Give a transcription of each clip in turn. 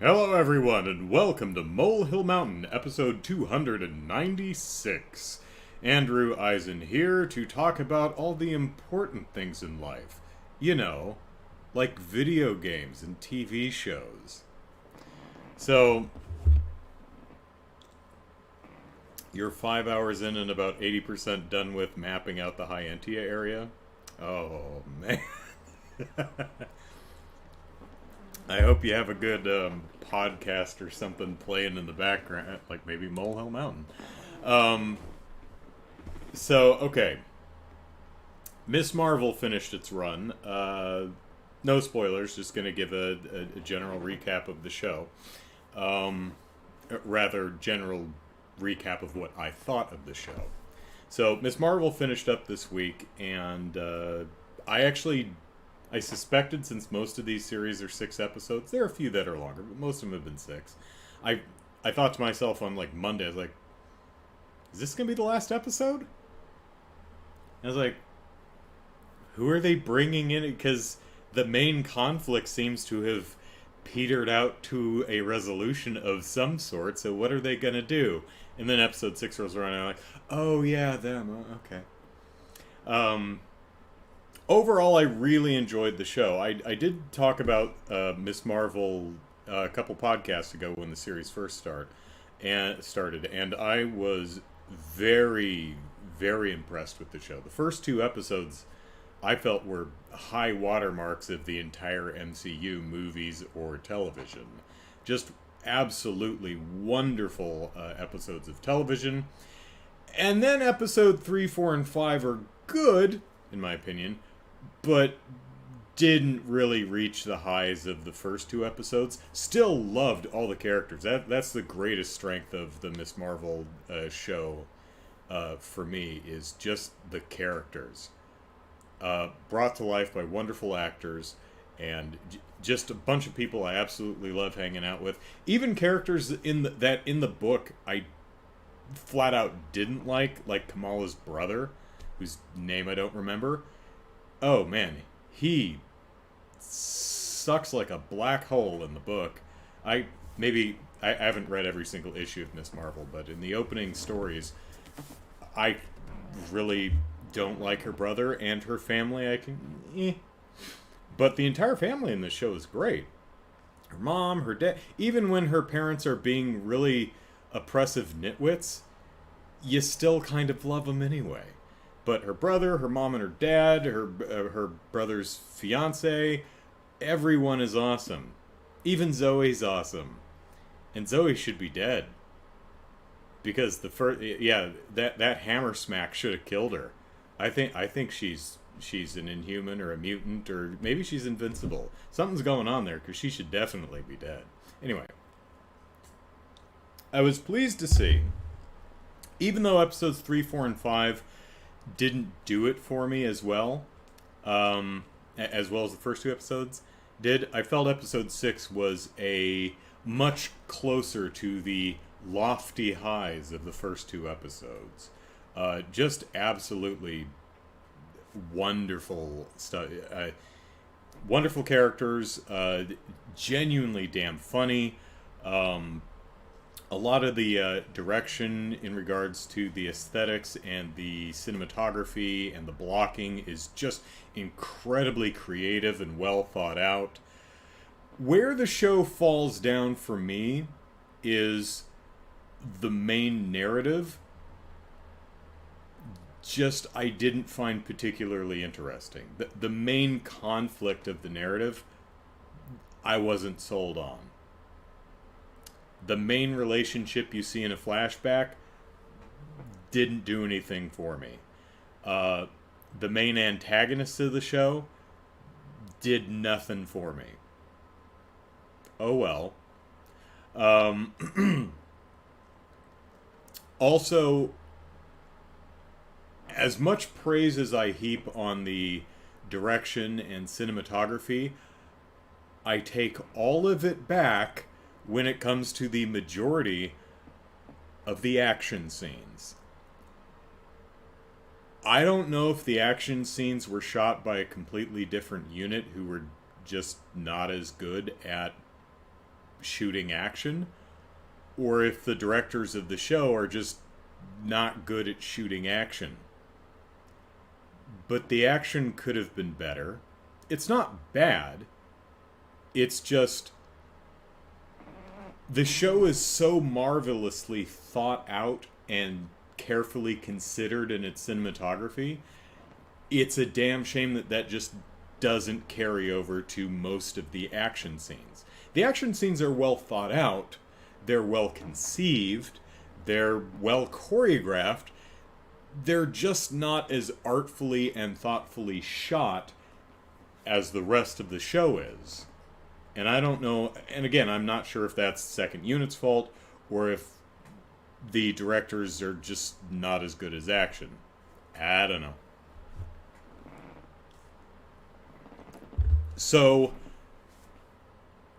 Hello, everyone, and welcome to Molehill Mountain, episode 296. Andrew Eisen here to talk about all the important things in life. You know, like video games and TV shows. So, you're 5 hours in and about 80% done with mapping out the Hyentia area? Oh, man. I hope you have a good podcast or something playing in the background, like maybe Molehill Mountain. Okay. Miss Marvel finished its run. No spoilers, just going to give a general recap of the show. Rather, general recap of what I thought of the show. So, Miss Marvel finished up this week, and I suspected, since most of these series are 6 episodes, there are a few that are longer, but most of them have been 6. I thought to myself on like Monday, I was like, is this going to be the last episode? And I was like, who are they bringing in? Because the main conflict seems to have petered out to a resolution of some sort, so what are they going to do? And then episode 6 rolls around and I'm like, oh yeah, them, okay. Overall, I really enjoyed the show. I did talk about Miss Marvel a couple podcasts ago when the series first started, and I was very, very impressed with the show. The first 2 episodes I felt were high watermarks of the entire MCU, movies or television. Just absolutely wonderful episodes of television. And then episode 3, 4, and 5 are good, in my opinion, but didn't really reach the highs of the first 2 episodes. Still loved all the characters. That's the greatest strength of the Miss Marvel show for me, is just the characters. Brought to life by wonderful actors, and just a bunch of people I absolutely love hanging out with. Even characters in the book I flat out didn't like Kamala's brother, whose name I don't remember. Oh man, he sucks like a black hole in the book. I haven't read every single issue of Miss Marvel, but in the opening stories, I really don't like her brother and her family. But the entire family in this show is great. Her mom, her dad, even when her parents are being really oppressive nitwits, you still kind of love them anyway. But her brother, her mom and her dad, her brother's fiance, everyone is awesome. Even Zoe's awesome. And Zoe should be dead. Because that hammer smack should have killed her. I think she's an inhuman or a mutant, or maybe she's invincible. Something's going on there, because she should definitely be dead. Anyway, I was pleased to see, even though episodes 3, 4, and 5 didn't do it for me as well as the first 2 episodes did, I felt episode 6 was a much closer to the lofty highs of the first 2 episodes. Just absolutely wonderful stuff. Wonderful characters, genuinely damn funny. A lot of the direction in regards to the aesthetics and the cinematography and the blocking is just incredibly creative and well thought out. Where the show falls down for me is the main narrative. Just, I didn't find particularly interesting. The main conflict of the narrative, I wasn't sold on. The main relationship you see in a flashback didn't do anything for me. The main antagonist of the show did nothing for me. Oh well. Also, as much praise as I heap on the direction and cinematography, I take all of it back when it comes to the majority of the action scenes. I don't know if the action scenes were shot by a completely different unit who were just not as good at shooting action, or if the directors of the show are just not good at shooting action. But the action could have been better. It's not bad. It's just the show is so marvelously thought out and carefully considered in its cinematography. It's a damn shame that that just doesn't carry over to most of the action scenes. The action scenes are well thought out, they're well conceived, they're well choreographed, they're just not as artfully and thoughtfully shot as the rest of the show is. And I don't know, and again, I'm not sure if that's second unit's fault or if the directors are just not as good as action. I don't know. So,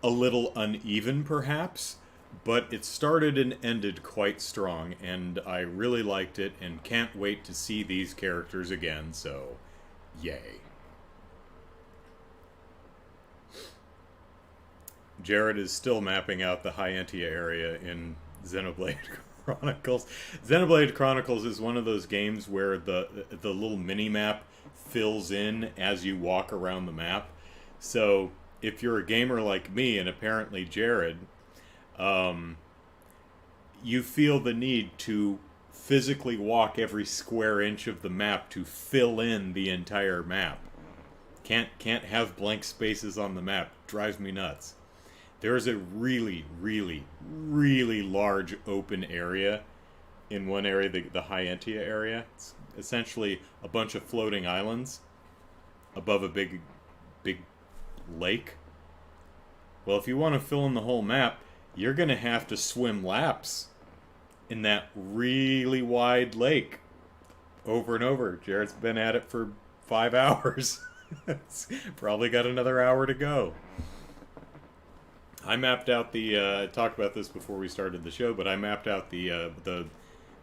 a little uneven perhaps, but it started and ended quite strong, and I really liked it and can't wait to see these characters again, so yay. Jared is still mapping out the Hyentia area in Xenoblade Chronicles. Xenoblade Chronicles is one of those games where the little mini-map fills in as you walk around the map. So, if you're a gamer like me, and apparently Jared, you feel the need to physically walk every square inch of the map to fill in the entire map. Can't have blank spaces on the map. Drives me nuts. There's a really, really, really large open area in one area, the Hyentia area. It's essentially a bunch of floating islands above a big lake. Well, if you want to fill in the whole map, you're going to have to swim laps in that really wide lake over and over. Jared's been at it for 5 hours. It's probably got another hour to go. I mapped out I talked about this before we started the show, but I mapped out the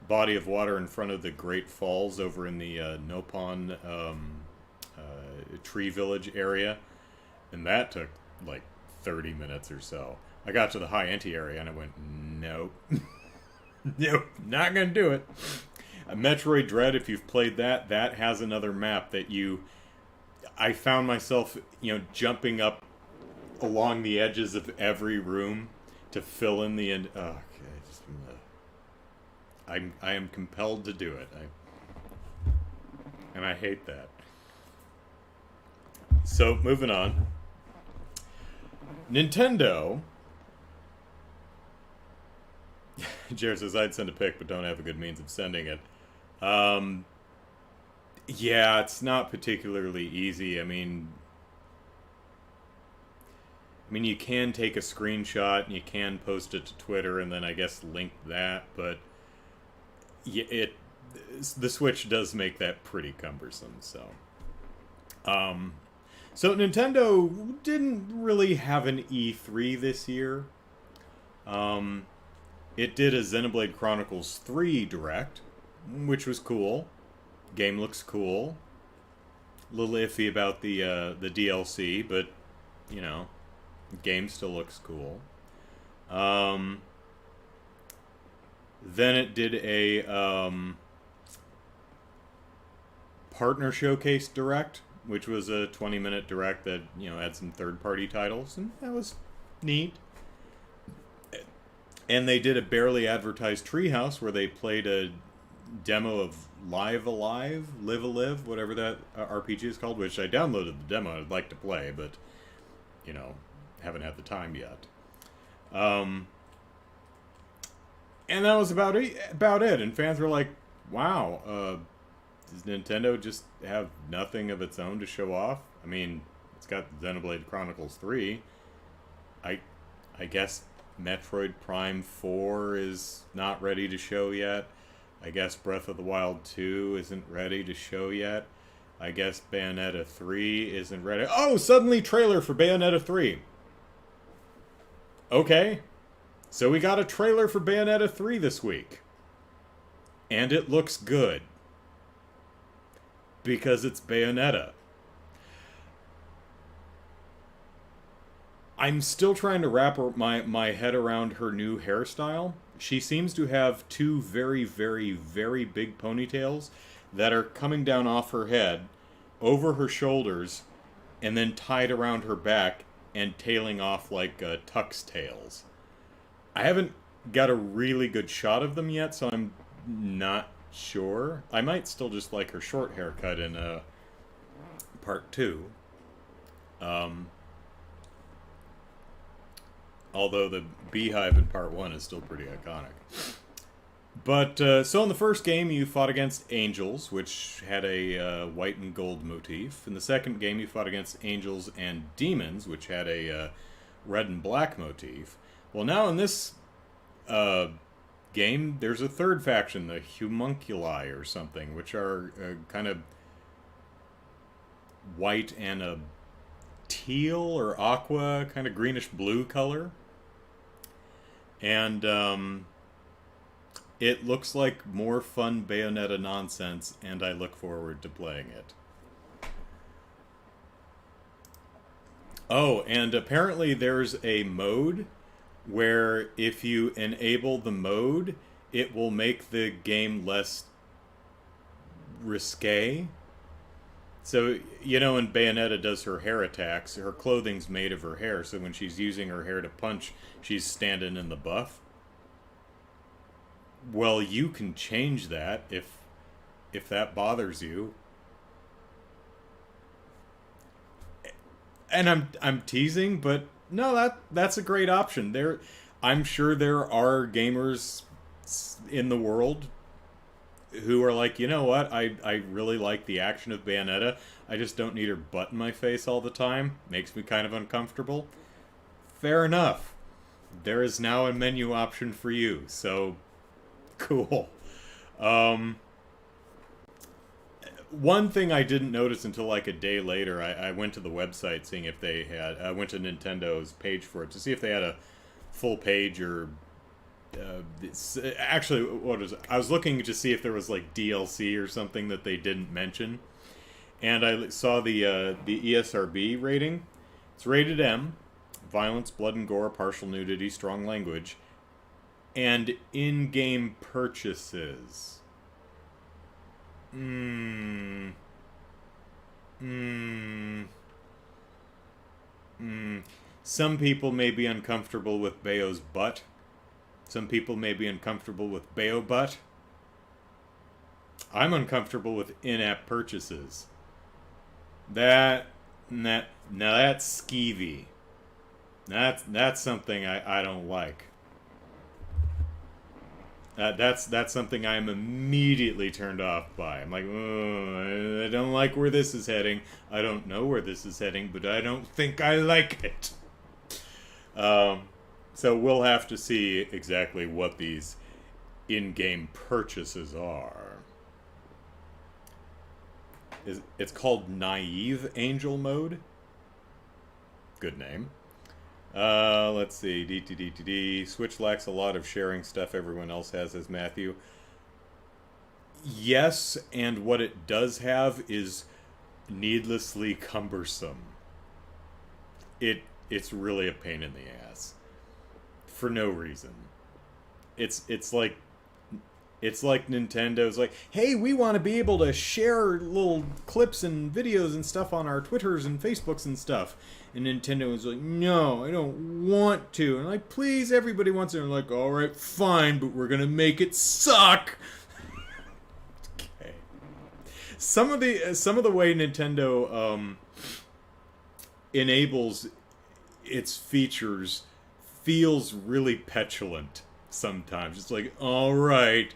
body of water in front of the Great Falls over in the Nopon Tree Village area, and that took like 30 minutes or so. I got to the Hyentia area and I went, nope. Nope, not gonna do it. Metroid Dread, if you've played that, that has another map that I found myself, jumping up along the edges of every room to fill in the end. Oh, okay, I am compelled to do it. And I hate that. So, moving on. Nintendo. Jared says, I'd send a pic, but don't have a good means of sending it. Yeah, it's not particularly easy. I mean, you can take a screenshot and you can post it to Twitter and then I guess link that, but yeah, the Switch does make that pretty cumbersome. So Nintendo didn't really have an E3 this year. It did a Xenoblade Chronicles 3 Direct, which was cool. Game looks cool. A little iffy about the DLC, but game still looks cool. Then it did a partner showcase direct, which was a 20-minute direct that had some third-party titles, and that was neat. And they did a barely advertised Treehouse where they played a demo of Live Alive, whatever that RPG is called, which I downloaded the demo. I'd like to play, but haven't had the time yet. And that was about it. And fans were like, wow, does Nintendo just have nothing of its own to show off? I mean, it's got Xenoblade Chronicles 3. I guess Metroid Prime 4 is not ready to show yet. I guess Breath of the Wild 2 isn't ready to show yet. I guess Bayonetta 3 isn't ready. Oh, suddenly trailer for Bayonetta 3. Okay. So we got a trailer for Bayonetta 3 this week. And it looks good. Because it's Bayonetta. I'm still trying to wrap my head around her new hairstyle. She seems to have two very, very, very big ponytails that are coming down off her head, over her shoulders, and then tied around her back and tailing off like tux tails. I haven't got a really good shot of them yet, so I'm not sure. I might still just like her short haircut in part two. Um, Although the beehive in part one is still pretty iconic. But, so in the first game you fought against angels, which had a white and gold motif. In the second game you fought against angels and demons, which had a red and black motif. Well, now in this game, there's a third faction, the Homunculi or something, which are kind of white and a teal or aqua, kind of greenish blue color. And it looks like more fun Bayonetta nonsense, and I look forward to playing it. Oh, and apparently there's a mode where if you enable the mode, it will make the game less risque. So, you know, when Bayonetta does her hair attacks, her clothing's made of her hair, so when she's using her hair to punch, she's standing in the buff. Well, you can change that if that bothers you. And I'm teasing, but no, that's a great option. I'm sure there are gamers in the world who are like, you know what, I really like the action of Bayonetta. I just don't need her butt in my face all the time. Makes me kind of uncomfortable. Fair enough. There is now a menu option for you, so cool. One thing I didn't notice until like a day later, I went to the website seeing if they had, I went to Nintendo's page for it to see if they had a full page or actually, what is it? I was looking to see if there was like DLC or something that they didn't mention, and I saw the ESRB rating. It's rated M, violence, blood and gore, partial nudity, strong language, and in-game purchases. Some people may be uncomfortable with Bayo's butt. Some people may be uncomfortable with Bayo butt. I'm uncomfortable with in-app purchases. Now that's skeevy. That's something I don't like. That's something I'm immediately turned off by. I'm like, oh, I don't like where this is heading. I don't know where this is heading, but I don't think I like it. So we'll have to see exactly what these in-game purchases are. It's called Naive Angel Mode. Good name. Let's see. DTDTD. Switch lacks a lot of sharing stuff everyone else has, says Matthew. Yes, and what it does have is needlessly cumbersome. It's really a pain in the ass. For no reason. It's like Nintendo's like, hey, we want to be able to share little clips and videos and stuff on our Twitters and Facebooks and stuff. And Nintendo is like, no, I don't want to. And like, please, everybody wants it. And I'm like, all right, fine, but we're gonna make it suck. Okay. Some of the way Nintendo enables its features feels really petulant sometimes. It's like, all right,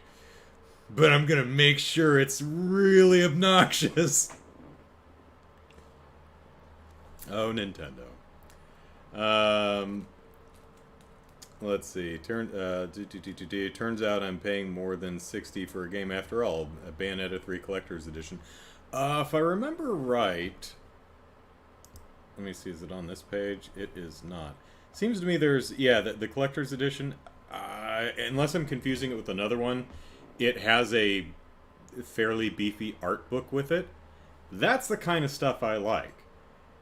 but I'm gonna make sure it's really obnoxious. Oh, Nintendo. Let's see. Turns out I'm paying more than $60 for a game after all. A Bayonetta 3 Collector's Edition. If I remember right, let me see. Is it on this page? It is not. Seems to me there's the Collector's Edition. Unless I'm confusing it with another one, it has a fairly beefy art book with it. That's the kind of stuff I like.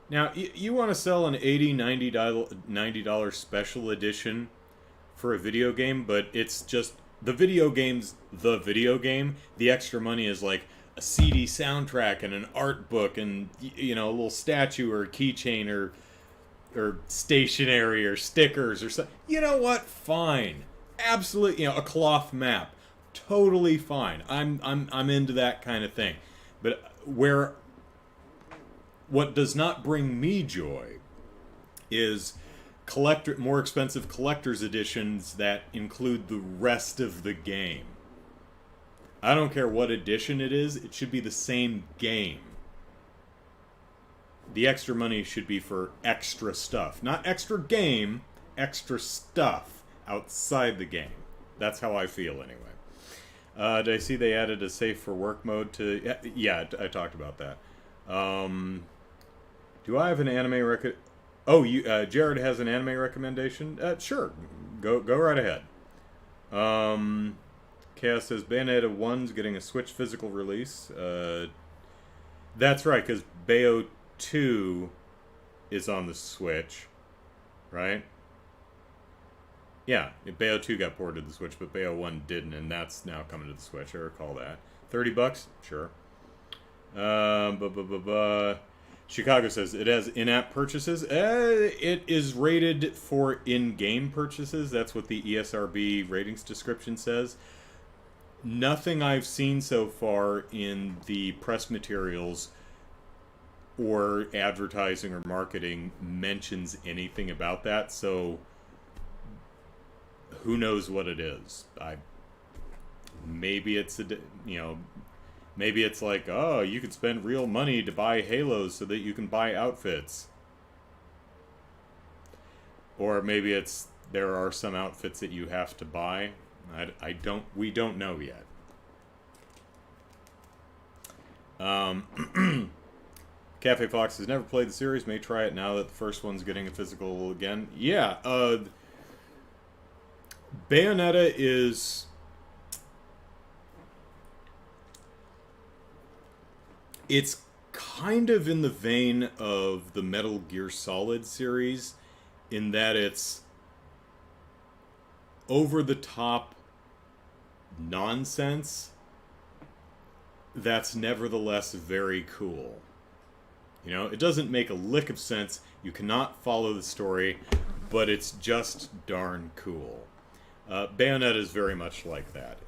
Now, you want to sell an $80, $90 special edition for a video game, but it's just the video game's the video game. The extra money is like a CD soundtrack and an art book and, a little statue or a keychain or stationery or stickers or something. You know what? Fine. Absolutely, a cloth map. Totally fine. I'm into that kind of thing. But what does not bring me joy is more expensive collector's editions that include the rest of the game. I don't care what edition it is, it should be the same game. The extra money should be for extra stuff. Not extra game, extra stuff outside the game. That's how I feel anyway. Did I see they added a safe for work mode to... Yeah, I talked about that. Do I have an anime Oh, Jared has an anime recommendation? Sure. Go right ahead. Chaos says Bayonetta 1's getting a Switch physical release. That's right, because Bayo 2 is on the Switch, right? Yeah, Bayo 2 got ported to the Switch, but Bayo 1 didn't, and that's now coming to the Switch. I recall that. $30? Sure. Chicago says it has in-app purchases. It is rated for in-game purchases. That's what the ESRB ratings description says. Nothing I've seen so far in the press materials or advertising or marketing mentions anything about that, so who knows what it is. Maybe it's maybe it's like, oh, you could spend real money to buy Halos so that you can buy outfits. Or maybe there are some outfits that you have to buy. We don't know yet. Cafe Fox has never played the series, may try it now that the first one's getting a physical again. Yeah, Bayonetta is... It's kind of in the vein of the Metal Gear Solid series in that it's over-the-top nonsense that's nevertheless very cool. It doesn't make a lick of sense. You cannot follow the story, but it's just darn cool. Bayonetta is very much like that.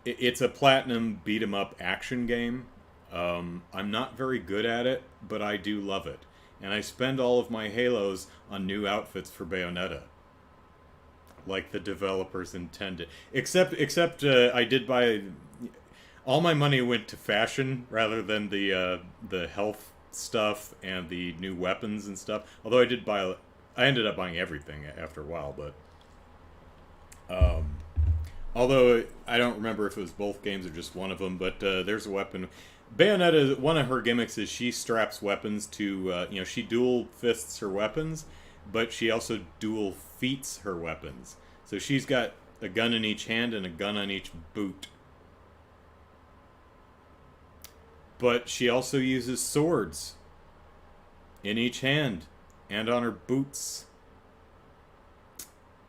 It's a platinum beat-em-up action game. I'm not very good at it, but I do love it. And I spend all of my Halos on new outfits for Bayonetta. Like the developers intended. Except I did buy... All my money went to fashion rather than the health stuff and the new weapons and stuff. Although I ended up buying everything after a while, but... Although I don't remember if it was both games or just one of them, but there's a weapon. Bayonetta, one of her gimmicks is she straps weapons to, she dual fists her weapons, but she also dual feats her weapons. So she's got a gun in each hand and a gun on each boot. But she also uses swords in each hand and on her boots.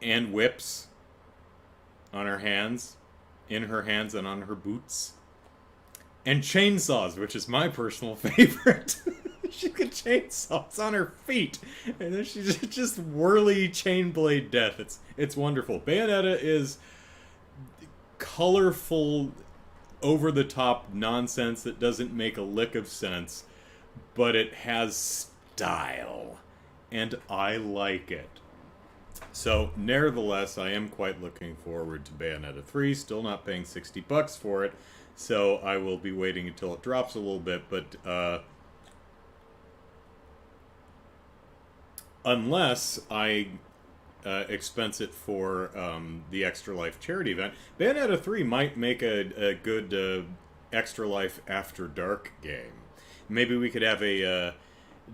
And whips on her hands, in her hands and on her boots. And chainsaws, which is my personal favorite. She got chainsaws on her feet. And then she's just whirly chain blade death. It's wonderful. Bayonetta is colorful, over-the-top nonsense that doesn't make a lick of sense, but it has style. And I like it. So, nevertheless, I am quite looking forward to Bayonetta 3. Still not paying $60 for it, so I will be waiting until it drops a little bit, but unless I expense it for the Extra Life charity event, Bayonetta 3 might make a good Extra Life After Dark game. Maybe we could have a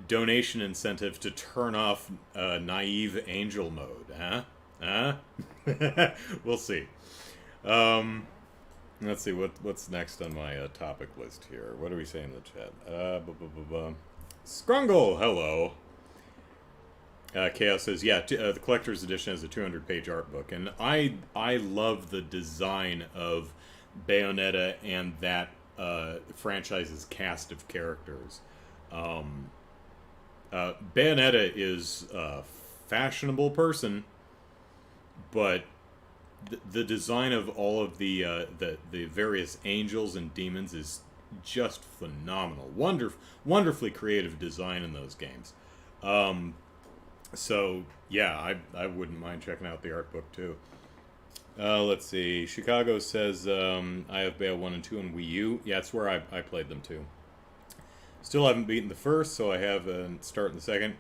donation incentive to turn off naive angel mode, huh? We'll see. Let's see what's next on my topic list here. What are we saying in the chat? Scrungle, hello. Chaos says, yeah, the collector's edition has a 200-page art book, and I love the design of Bayonetta and that franchise's cast of characters. Bayonetta is a fashionable person, but the design of all of the various angels and demons is just phenomenal. Wonderfully creative design in those games. So yeah, I wouldn't mind checking out the art book too. Let's see. Chicago says I have Bayo 1 and 2 on Wii U. Yeah, it's where I played them too. Still haven't beaten the first, so I have a start in the second.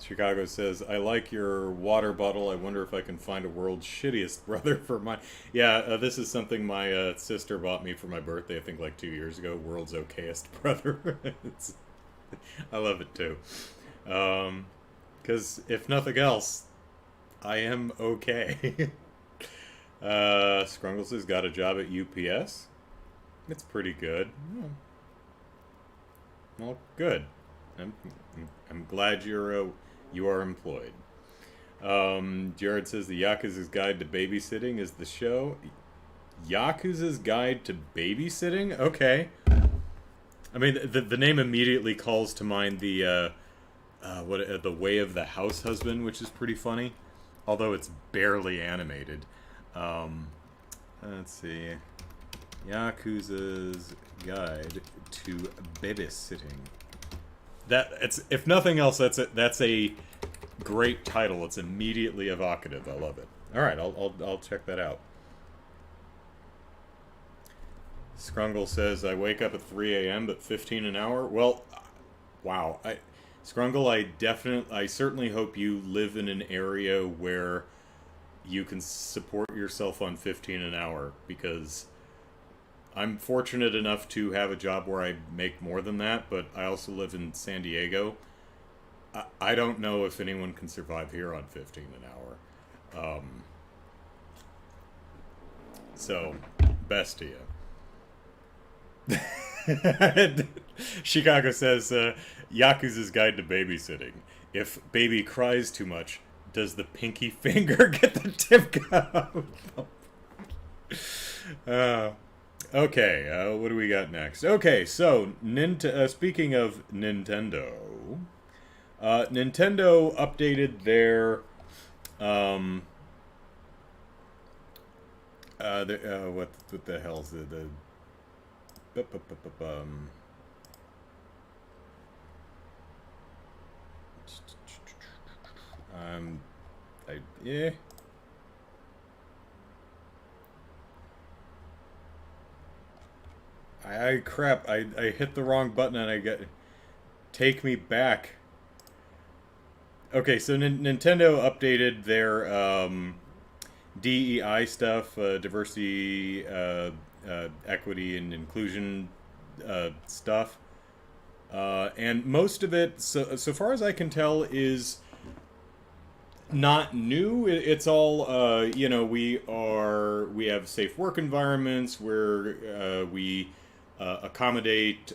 Chicago says, I like your water bottle. I wonder if I can find a world's shittiest brother for mine. Yeah, this is something my sister bought me for my birthday, I think like 2 years ago. World's okayest brother. I love it too. Because if nothing else, I am okay. Scrungles has got a job at UPS. It's pretty good. Well, good. I'm glad you are employed. Jared says the Yakuza's Guide to Babysitting is the show. Yakuza's Guide to Babysitting? Okay. I mean, the name immediately calls to mind the Way of the House Husband, which is pretty funny, although it's barely animated. Let's see. Yakuza's Guide to Babysitting. If nothing else, that's a great title. It's immediately evocative. I love it. All right, I'll check that out. Scrungle says I wake up at 3 a.m. but 15 an hour. Well, wow. Scrungle, I certainly hope you live in an area where you can support yourself on 15 an hour, because I'm fortunate enough to have a job where I make more than that, but I also live in San Diego. I don't know if anyone can survive here on 15 an hour. So, best to you. Chicago says, Yakuza's Guide to Babysitting. If baby cries too much, does the pinky finger get the tip out? Okay, what do we got next? Okay, so speaking of Nintendo, Nintendo updated their what the hell's the yeah. Crap, I hit the wrong button and I got... Take me back. Okay, so Nintendo updated their DEI stuff, diversity, equity, and inclusion stuff. And most of it, so far as I can tell, is not new. It's all, we have safe work environments where we accommodate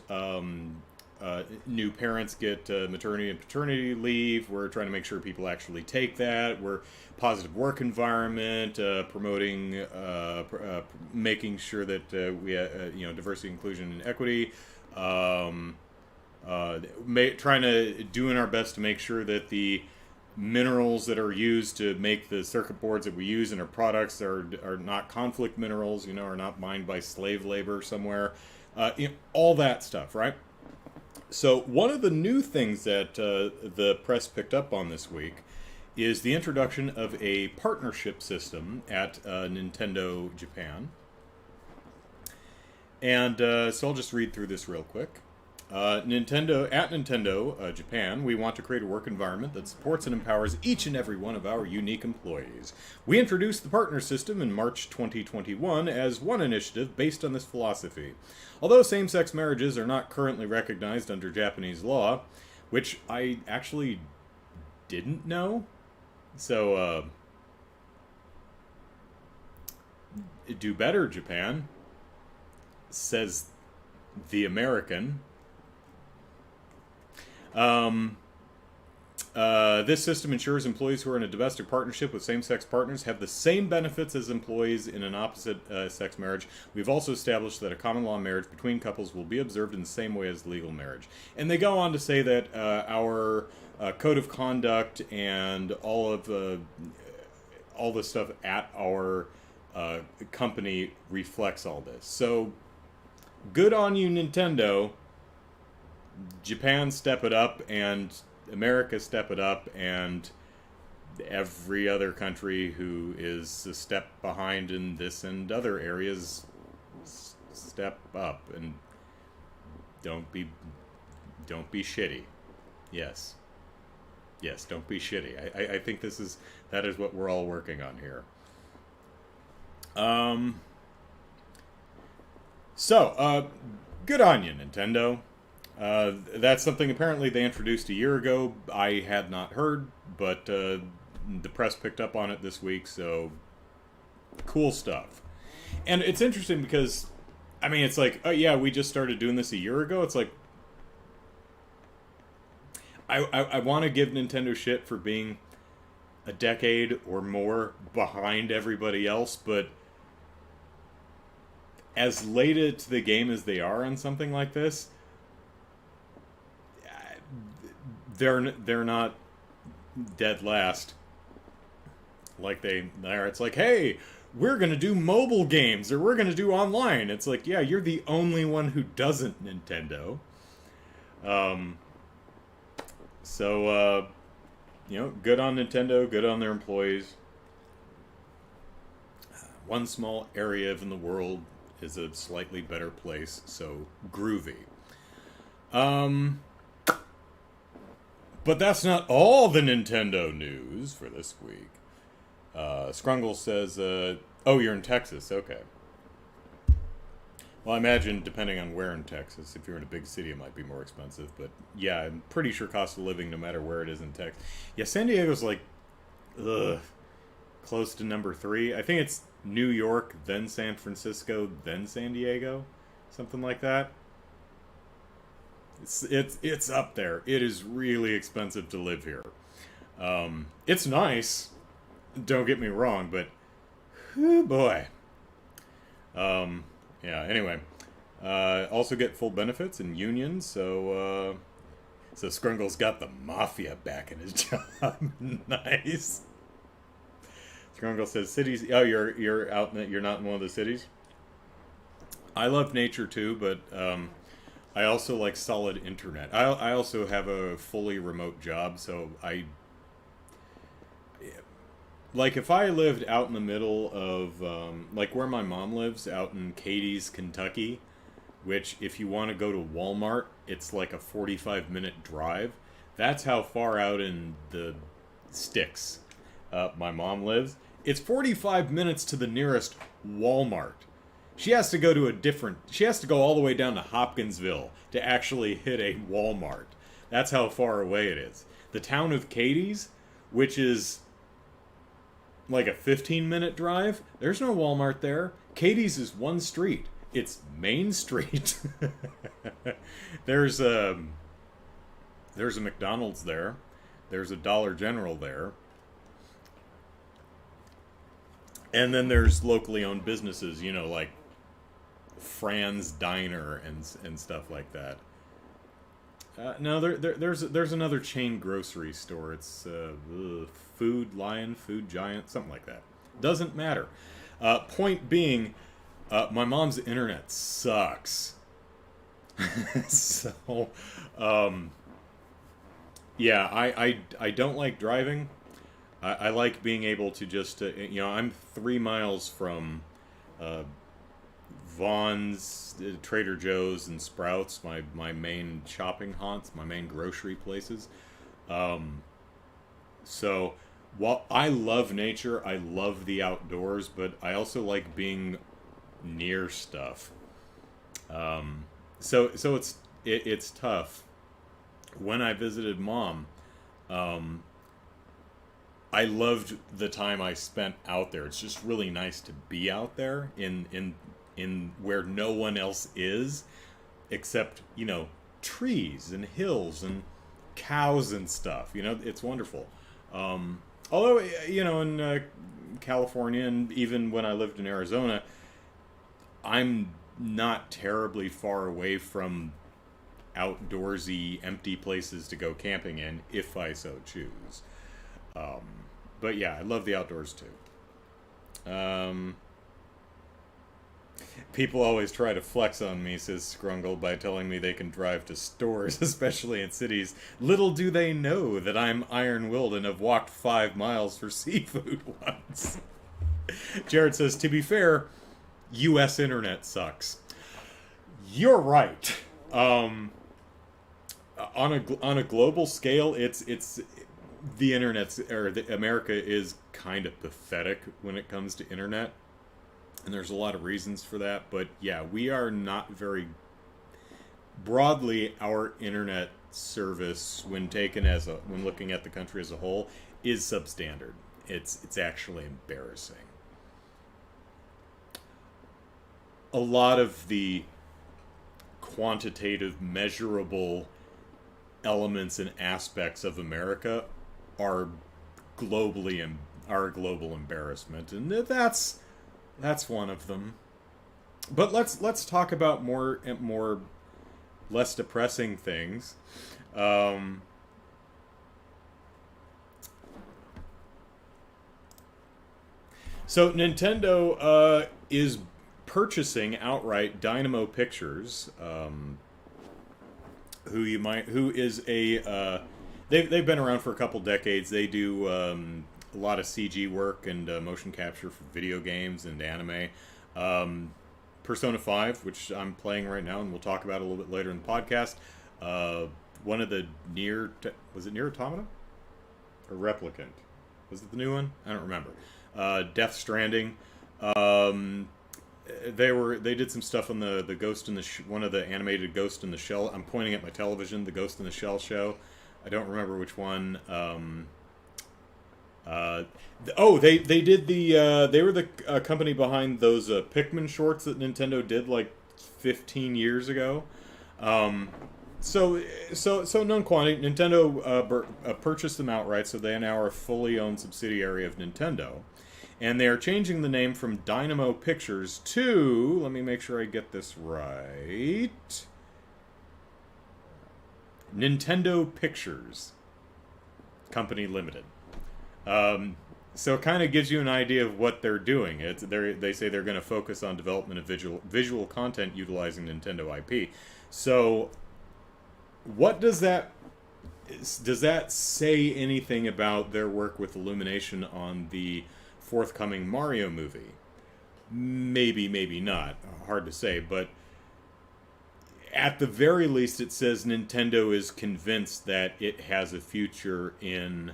new parents get maternity and paternity leave. We're trying to make sure people actually take that. We're positive work environment, promoting, making sure that we, diversity, inclusion, and equity. Trying to doing our best to make sure that the minerals that are used to make the circuit boards that we use in our products are not conflict minerals, are not mined by slave labor somewhere. All that stuff, right? So one of the new things that the press picked up on this week is the introduction of a partnership system at Nintendo Japan. And so I'll just read through this real quick. Nintendo Japan, we want to create a work environment that supports and empowers each and every one of our unique employees. We introduced the partner system in March 2021 as one initiative based on this philosophy. Although same-sex marriages are not currently recognized under Japanese law, which I actually didn't know, so Do better, Japan, says the American. Um, this system ensures employees who are in a domestic partnership with same-sex partners have the same benefits as employees in an opposite-sex marriage. We've also established that a common law marriage between couples will be observed in the same way as legal marriage. And they go on to say that our code of conduct and all the stuff at our company reflects all this. So, good on you, Nintendo. Japan, step it up, and America, step it up, and every other country who is a step behind in this and other areas, step up and don't be shitty. Yes, don't be shitty. I think that is what we're all working on here. Good on you, Nintendo. That's something apparently they introduced a year ago. I had not heard, but the press picked up on it this week, so cool stuff. And it's interesting because, I mean, it's like, oh yeah, we just started doing this a year ago. It's like, I want to give Nintendo shit for being a decade or more behind everybody else, but as late to the game as they are on something like this, they're not dead last like they are. It's like, hey, we're gonna do mobile games or we're gonna do online. It's like, yeah, you're the only one who doesn't, Nintendo. Good on Nintendo, good on their employees. One small area in the world is a slightly better place, so groovy. But that's not all the Nintendo news for this week. Scrungle says, oh, you're in Texas, okay. Well, I imagine, depending on where in Texas, if you're in a big city, it might be more expensive. But yeah, I'm pretty sure cost of living, no matter where it is in Texas. Yeah, San Diego's like, close to number 3. I think it's New York, then San Francisco, then San Diego. Something like that. It's up there. It is really expensive to live here. It's nice. Don't get me wrong, but whoo boy. Yeah. Anyway, also get full benefits and unions. So Scrungle's got the mafia back in his job. Nice. Scrungle says cities. Oh, you're out. You're not in one of the cities. I love nature too, but I also like solid internet. I also have a fully remote job, so like if I lived out in the middle of like where my mom lives, out in Cadiz, Kentucky, which if you want to go to Walmart, it's like a 45-minute drive. That's how far out in the sticks my mom lives. It's 45 minutes to the nearest Walmart. She has to go all the way down to Hopkinsville to actually hit a Walmart. That's how far away it is. The town of Cadiz, which is like a 15-minute drive, there's no Walmart there. Cadiz is one street. It's Main Street. There's a McDonald's there. There's a Dollar General there. And then there's locally owned businesses, like Fran's Diner and stuff like that. No, there's another chain grocery store. It's Food Lion, Food Giant, something like that. Doesn't matter. Point being, my mom's internet sucks. So, yeah, I don't like driving. I like being able to just, I'm 3 miles from Vaughn's, Trader Joe's, and Sprouts, my main shopping haunts, my main grocery places. So, while I love nature, I love the outdoors, but I also like being near stuff. So it's tough. When I visited Mom, I loved the time I spent out there. It's just really nice to be out there in where no one else is, except trees and hills and cows and stuff. It's wonderful. Although in California, and even when I lived in Arizona, I'm not terribly far away from outdoorsy, empty places to go camping in if I so choose. But yeah, I love the outdoors too. People always try to flex on me, says Scrungle, by telling me they can drive to stores, especially in cities. Little do they know that I'm iron-willed and have walked 5 miles for seafood once. Jared says, to be fair, U.S. internet sucks. You're right. On a global scale, it's the internet's, or America is kind of pathetic when it comes to internet. And there's a lot of reasons for that, but yeah, we are not very broadly. Our internet service, when looking at the country as a whole, is substandard. It's actually embarrassing. A lot of the quantitative, measurable elements and aspects of America are a global embarrassment, and that's one of them. But let's talk about more less depressing things. So Nintendo is purchasing outright Dynamo Pictures, who is a they've been around for a couple decades. They do a lot of CG work and motion capture for video games and anime. Persona 5, which I'm playing right now, and we'll talk about a little bit later in the podcast. One of the was it Nier Automata? Or Replicant? Was it the new one? I don't remember. Death Stranding. They did some stuff on the Ghost in the one of the animated Ghost in the Shell. I'm pointing at my television, the Ghost in the Shell show. I don't remember which one. They did they were the company behind those Pikmin shorts that Nintendo did like 15 years ago. So known quantity. Nintendo purchased them outright, so they now are a fully owned subsidiary of Nintendo, and they are changing the name from Dynamo Pictures to, let me make sure I get this right, Nintendo Pictures Company Limited. So it kind of gives you an idea of what they're doing. They say they're going to focus on development of visual content utilizing Nintendo IP. So what does that say anything about their work with Illumination on the forthcoming Mario movie? Maybe, maybe not. Hard to say, but at the very least, it says Nintendo is convinced that it has a future in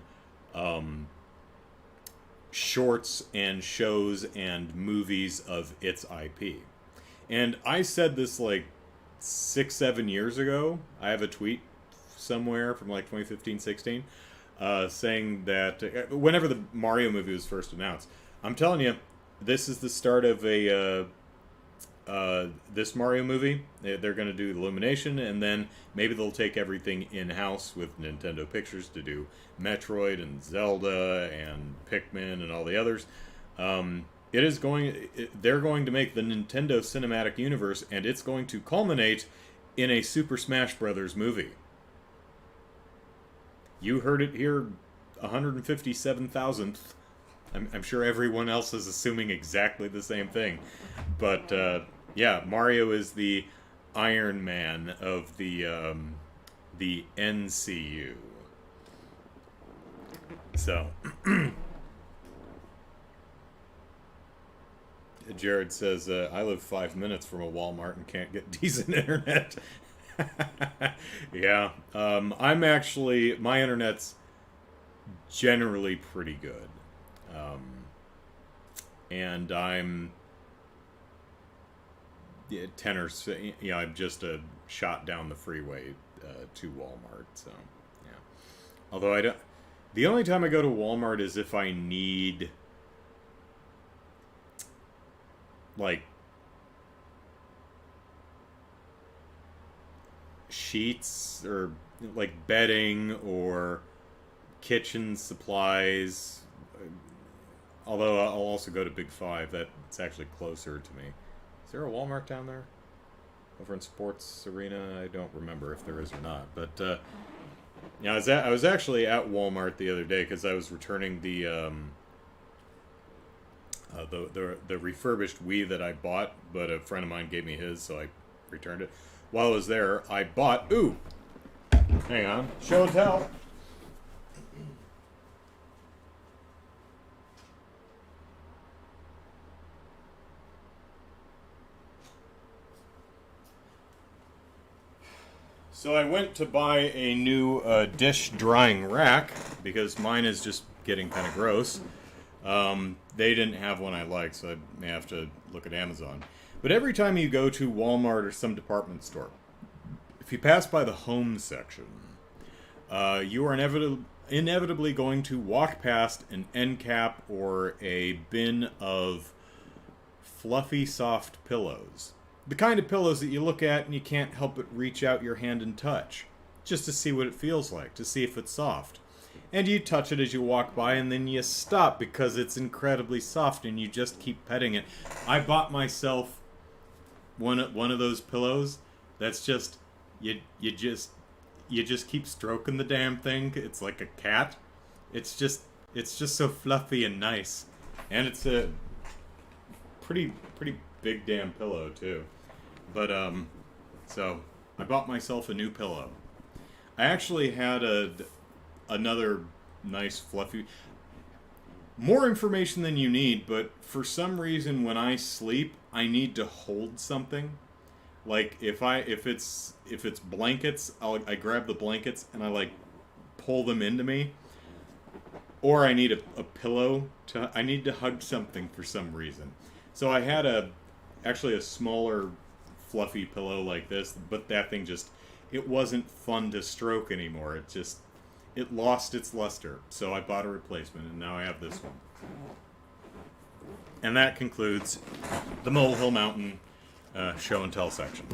shorts and shows and movies of its IP. And I said this like 6-7 years ago. I have a tweet somewhere from like 2015-16 saying that whenever the Mario movie was first announced, I'm telling you, this is the start of this Mario movie. They're going to do Illumination, and then maybe they'll take everything in-house with Nintendo Pictures to do Metroid and Zelda and Pikmin and all the others. They're going to make the Nintendo Cinematic Universe, and it's going to culminate in a Super Smash Brothers movie. You heard it here 157,000th. I'm sure everyone else is assuming exactly the same thing. But, yeah, Mario is the Iron Man of the NCU. So, Jared says, I live 5 minutes from a Walmart and can't get decent internet. Yeah, my internet's generally pretty good. And I'm 10 or so, I'm just a shot down the freeway to Walmart. So, yeah. Although The only time I go to Walmart is if I need, like, sheets or, like, bedding or kitchen supplies. Although I'll also go to Big Five. That's actually closer to me. Is there a Walmart down there? Over in Sports Arena? I don't remember if there is or not. But, yeah, I was actually at Walmart the other day because I was returning the refurbished Wii that I bought, but a friend of mine gave me his, so I returned it. While I was there, I bought... Ooh! Hang on. Show and tell. So I went to buy a new dish drying rack because mine is just getting kind of gross. They didn't have one I liked, so I may have to look at Amazon. But every time you go to Walmart or some department store, if you pass by the home section, you are inevitably going to walk past an end cap or a bin of fluffy, soft pillows. The kind of pillows that you look at and you can't help but reach out your hand and touch, just to see what it feels like, to see if it's soft. And you touch it as you walk by, and then you stop because it's incredibly soft, and you just keep petting it. I bought myself one of those pillows that's just you just keep stroking the damn thing. It's like a cat. It's just so fluffy and nice, and it's a pretty big damn pillow too. But so I bought myself a new pillow. I actually had another nice fluffy, more information than you need, but for some reason when I sleep I need to hold something. Like if it's blankets, I grab the blankets and I like pull them into me, or I need a pillow I need to hug something for some reason. So I had actually a smaller fluffy pillow like this, but that thing it wasn't fun to stroke anymore. It lost its luster. So I bought a replacement, and now I have this one. And that concludes the Molehill Mountain show and tell section.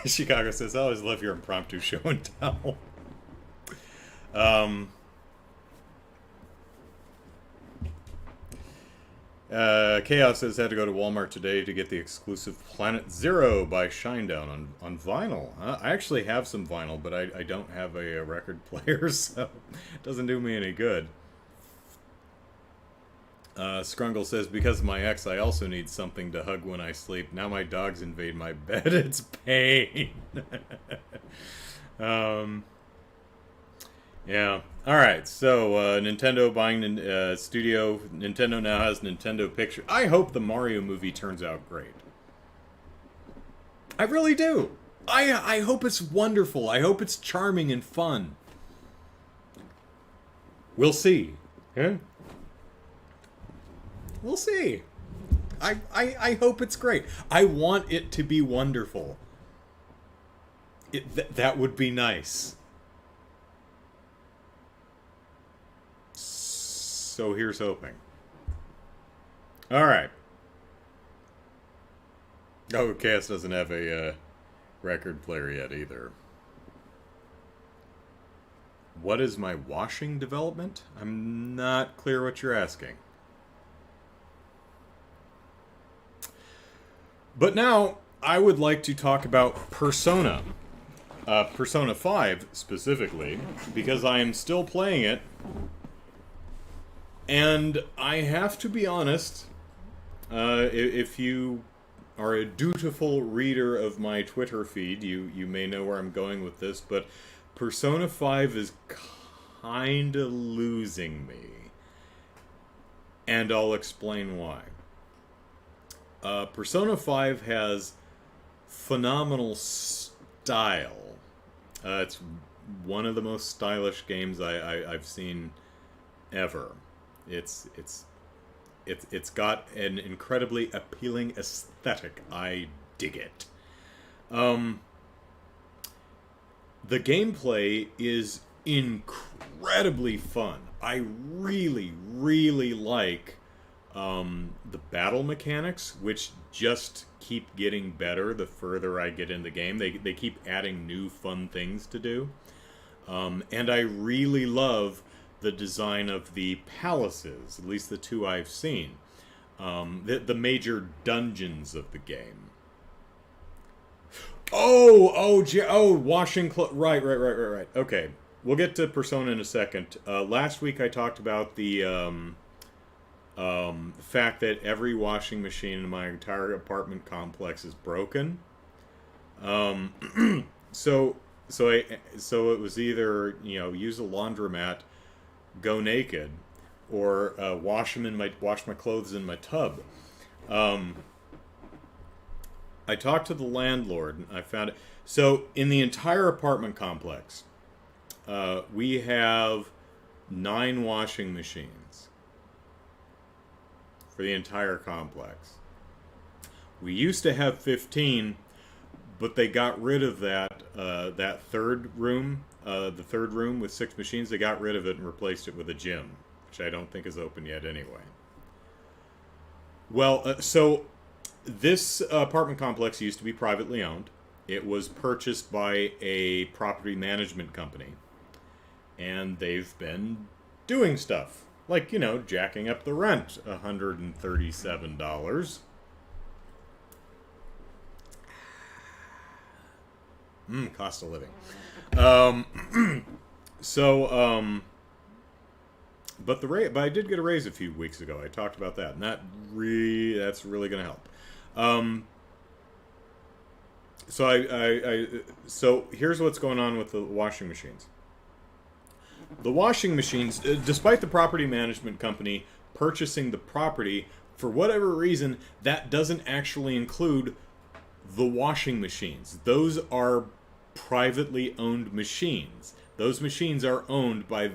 Chicago says, I always love your impromptu show and tell. Chaos says had to go to Walmart today to get the exclusive Planet Zero by Shinedown on vinyl. I actually have some vinyl, but I don't have a record player, so it doesn't do me any good. Scrungle says, because of my ex, I also need something to hug when I sleep. Now my dogs invade my bed. It's pain. Yeah. Alright, so Nintendo buying Studio. Nintendo now has Nintendo Picture. I hope the Mario movie turns out great. I really do. I hope it's wonderful. I hope it's charming and fun. We'll see. Yeah? We'll see. I hope it's great. I want it to be wonderful. That would be nice. So here's hoping. Alright. Oh, Cass doesn't have a record player yet either. What is my washing development? I'm not clear what you're asking. But now, I would like to talk about Persona. Persona 5, specifically, because I am still playing it. And I have to be honest, if you are a dutiful reader of my Twitter feed, you may know where I'm going with this, but Persona 5 is kinda losing me. And I'll explain why. Persona 5 has phenomenal style. It's one of the most stylish games I've seen ever. It's got an incredibly appealing aesthetic. I dig it. The gameplay is incredibly fun. I really, really like the battle mechanics, which just keep getting better the further I get in the game. They keep adding new fun things to do. And I really love the design of the palaces, at least the two I've seen. The major dungeons of the game. Washing clothes. Right. Okay, we'll get to Persona in a second. Last week I talked about the fact that every washing machine in my entire apartment complex is broken. So it was either use a laundromat, go naked, or wash my clothes in my tub. I talked to the landlord, and I found it. So in the entire apartment complex, we have 9 washing machines for the entire complex. We used to have 15, but they got rid of that third room, the third room with 6 machines. They got rid of it and replaced it with a gym, which I don't think is open yet anyway. Well, so this apartment complex used to be privately owned. It was purchased by a property management company. And they've been doing stuff. Like, jacking up the rent $137. Cost of living. But I did get a raise a few weeks ago. I talked about that, and that's really going to help. So here's what's going on with the washing machines. The washing machines, despite the property management company purchasing the property, for whatever reason, that doesn't actually include the washing machines. Those are privately owned machines. Those machines are owned by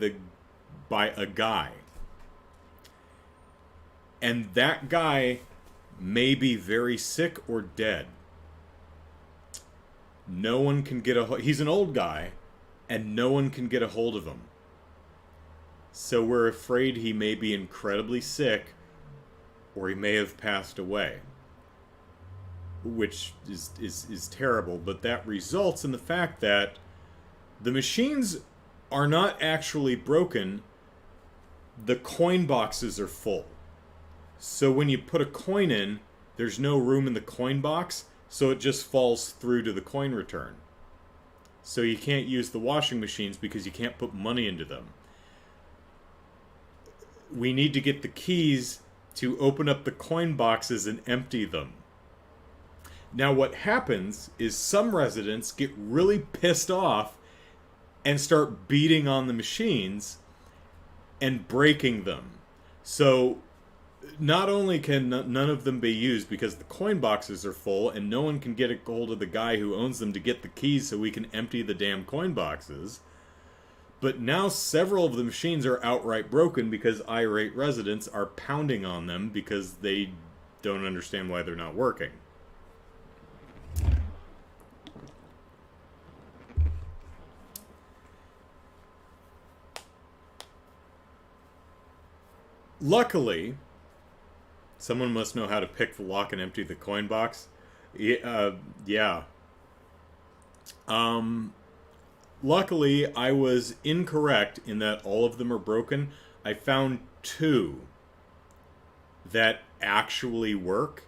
a guy. And that guy may be very sick or dead. No one can get he's an old guy, and no one can get a hold of him. So we're afraid he may be incredibly sick, or he may have passed away. Which is terrible, but that results in the fact that the machines are not actually broken. The coin boxes are full. So when you put a coin in, there's no room in the coin box, so it just falls through to the coin return. So you can't use the washing machines because you can't put money into them. We need to get the keys to open up the coin boxes and empty them. Now what happens is some residents get really pissed off and start beating on the machines and breaking them. So not only can none of them be used because the coin boxes are full and no one can get a hold of the guy who owns them to get the keys so we can empty the damn coin boxes, but now several of the machines are outright broken because irate residents are pounding on them because they don't understand why they're not working. Luckily, someone must know how to pick the lock and empty the coin box. Yeah. Luckily, I was incorrect in that all of them are broken. I found 2 that actually work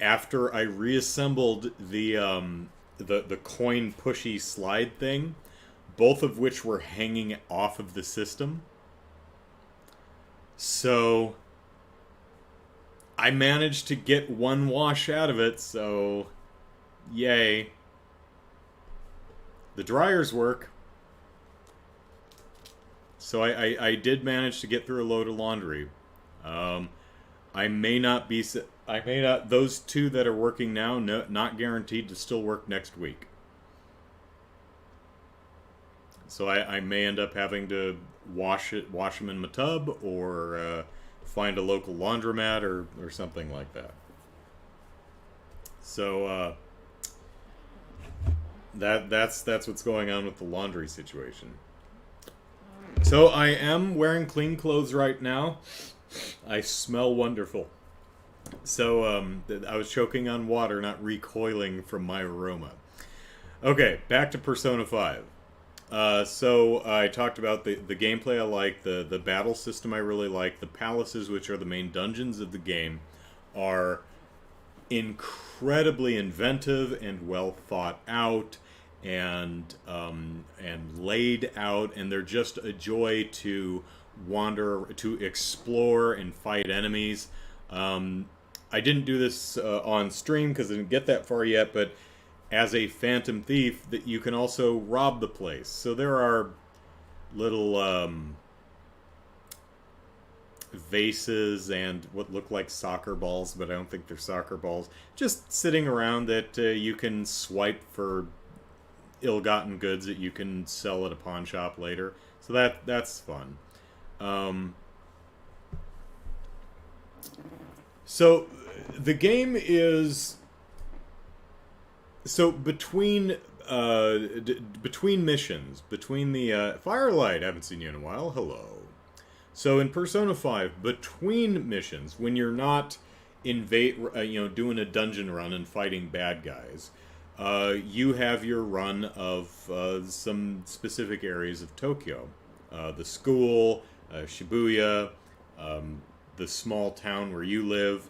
after I reassembled the coin pushy slide thing, both of which were hanging off of the system. So I managed to get 1 wash out of it, so yay. The dryers work. So I did manage to get through a load of laundry. Those 2 that are working now, not guaranteed to still work next week. So I may end up having to wash them in my tub, or find a local laundromat or something like that. So that's what's going on with the laundry situation. So I am wearing clean clothes right now. I smell wonderful. So I was choking on water, not recoiling from my aroma. Okay, back to Persona 5. So I talked about the gameplay I like, the battle system I really like, the palaces, which are the main dungeons of the game, are incredibly inventive and well thought out and laid out, and they're just a joy to wander, to explore and fight enemies. I didn't do this on stream because I didn't get that far yet, but as a phantom thief, that you can also rob the place. So there are little vases and what look like soccer balls, but I don't think they're soccer balls, just sitting around that you can swipe for ill-gotten goods that you can sell at a pawn shop later. So that's fun. Um, so the game is between between missions, between the Firelight. I haven't seen you in a while. Hello. So in Persona 5, between missions, when you're not doing a dungeon run and fighting bad guys, you have your run of some specific areas of Tokyo, the school, Shibuya, the small town where you live,